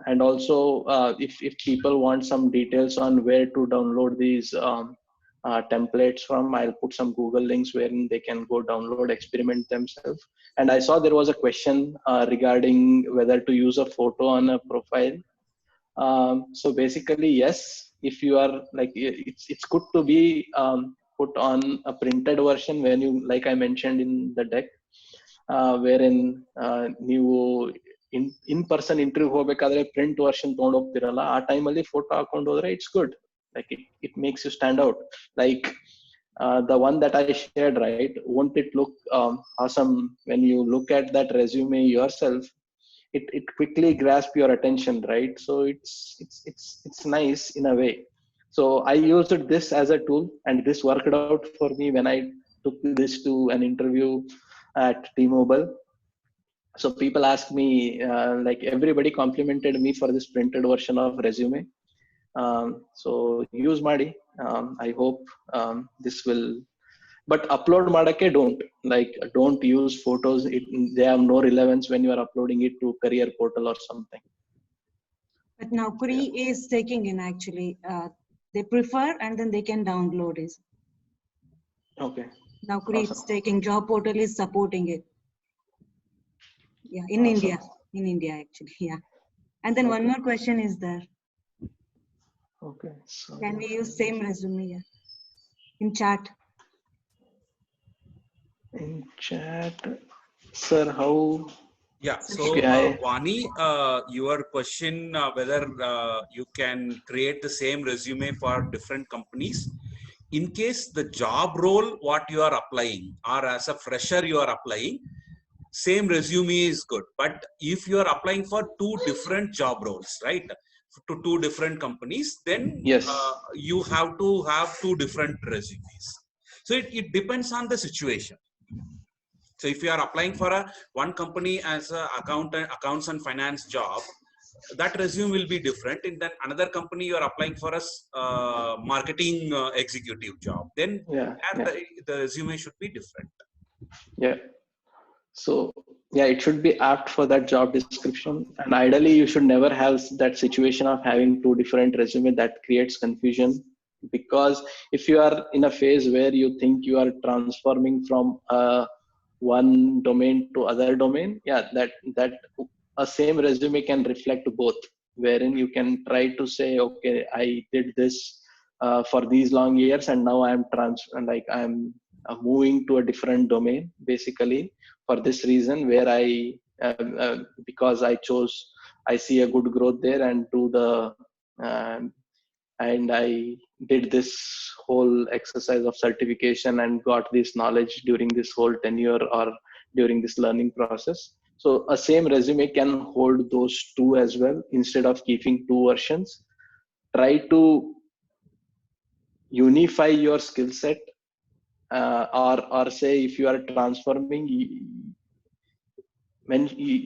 And also, if people want some details on where to download these templates from, I'll put some Google links wherein they can go download, experiment themselves. And I saw there was a question regarding whether to use a photo on a profile. So basically, yes, if you are like, it's good to be put on a printed version when you, like I mentioned in the deck, wherein ನೀವು in person interview ಹೋಗ್ಬೇಕಾದ್ರೆ print version ತಗೊಂಡ್ ಹೋಗ್ತಿರಲ್ಲ, ಆ ಟೈಮಲ್ಲಿ photo ಹಾಕೊಂಡು ಹೋದ್ರೆ it's good. Like it makes you stand out. Like the one that I shared, right? Won't it look awesome when you look at that resume yourself? It quickly grasps your attention, right? So it's nice in a way. So I used this as a tool, and this worked out for me when I took this to an interview at T-Mobile. So people ask me, like everybody complimented me for this printed version of resume. So use Madi. I hope this will, but upload madake don't use photos. They have no relevance when you are uploading it to career portal or something. But Naukri is taking in actually. They prefer and then they can download it. Okay. Naukri Awesome. is taking, job portal is supporting it. Yeah, in Awesome. India actually. Yeah. And then one Okay. more question is there. Okay. So Can we use same resume? Yeah. In chat. in chat, sir, how? Yeah. So, Okay, Vani, your question whether you can create the same resume for different companies. In case the job role what you are applying, or as a fresher you are applying, same resume is good. But if you are applying for two different job roles, right, to two different companies, then yes. You have to have two different resumes. So it depends on the situation. So if you are applying for one company as a accounts and finance job, that resume will be different. In then another company you are applying for a marketing executive job, then Yeah. the resume should be different. Yeah. So yeah, it should be apt for that job description. And ideally, you should never have that situation of having two different resumes. That creates confusion, because if you are in a phase where you think you are transforming from one domain to other domain, yeah, that a same resume can reflect both, wherein you can try to say, okay, I did this for these long years, and now I'm moving to a different domain, basically for this reason, where because I see a good growth there, and and I did this whole exercise of certification and got this knowledge during this whole tenure or during this learning process. So a same resume can hold those two as well. Instead of keeping two versions, try to unify your skill set, or say if you are transforming, when you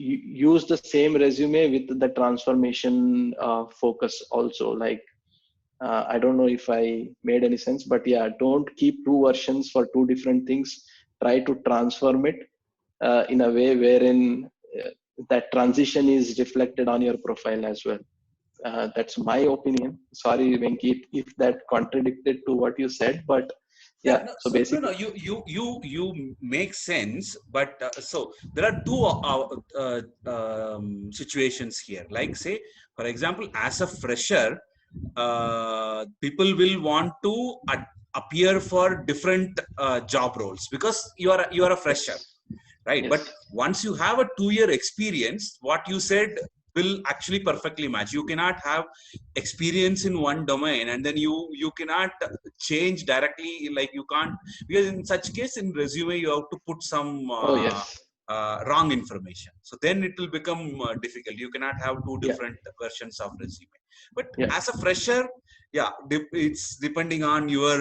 use the same resume with the transformation focus also. Like I don't know if I made any sense, but yeah, don't keep two versions for two different things. Try to transform it in a way wherein that transition is reflected on your profile as well. That's my opinion. Sorry, Venki, if that contradicted to what you said, but yeah. No, So basically, no, you make sense, but so there are two situations here. Like, say, for example, as a fresher, people will want to appear for different job roles because you are a fresher, right? yes. But once you have a 2-year experience, what you said will actually perfectly match. You cannot have experience in one domain and then you cannot change directly, like you can't, because in such case in resume you have to put some Oh yes. wrong information. So then it will become difficult. You cannot have two different versions of resume. But as a fresher, it's depending on your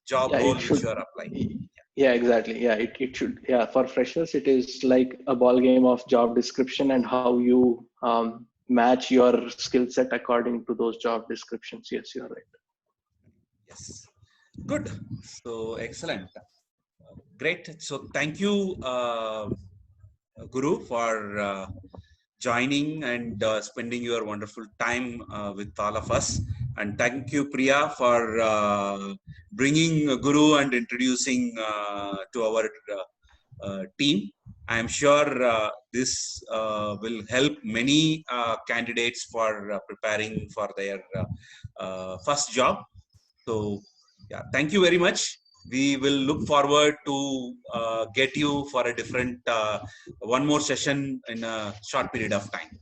job role which you are applying. Yeah, exactly. Yeah, it should. Yeah, for freshers, it is like a ball game of job description and how you match your skill set according to those job descriptions. Yes, you're right. Yes. Good. So excellent. Great. So thank you, Guru, for joining and spending your wonderful time with all of us. And thank you, Priya, for bringing Guru and introducing to our team. I am sure this will help many candidates for preparing for their first job. So, yeah, thank you very much. We will look forward to get you for a different one more session in a short period of time.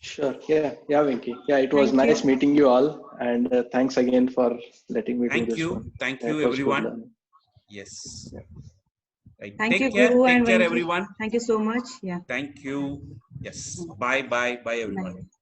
Sure. Yeah, Venki. Yeah, it was nice meeting you all, and thanks again for letting me do this one. Thank you, everyone. Yes. Yeah. Right. Thank you, care. Guru Take and care, Venki. everyone. Thank you so much. Yeah. Thank you. Yes. Bye, everyone. Bye.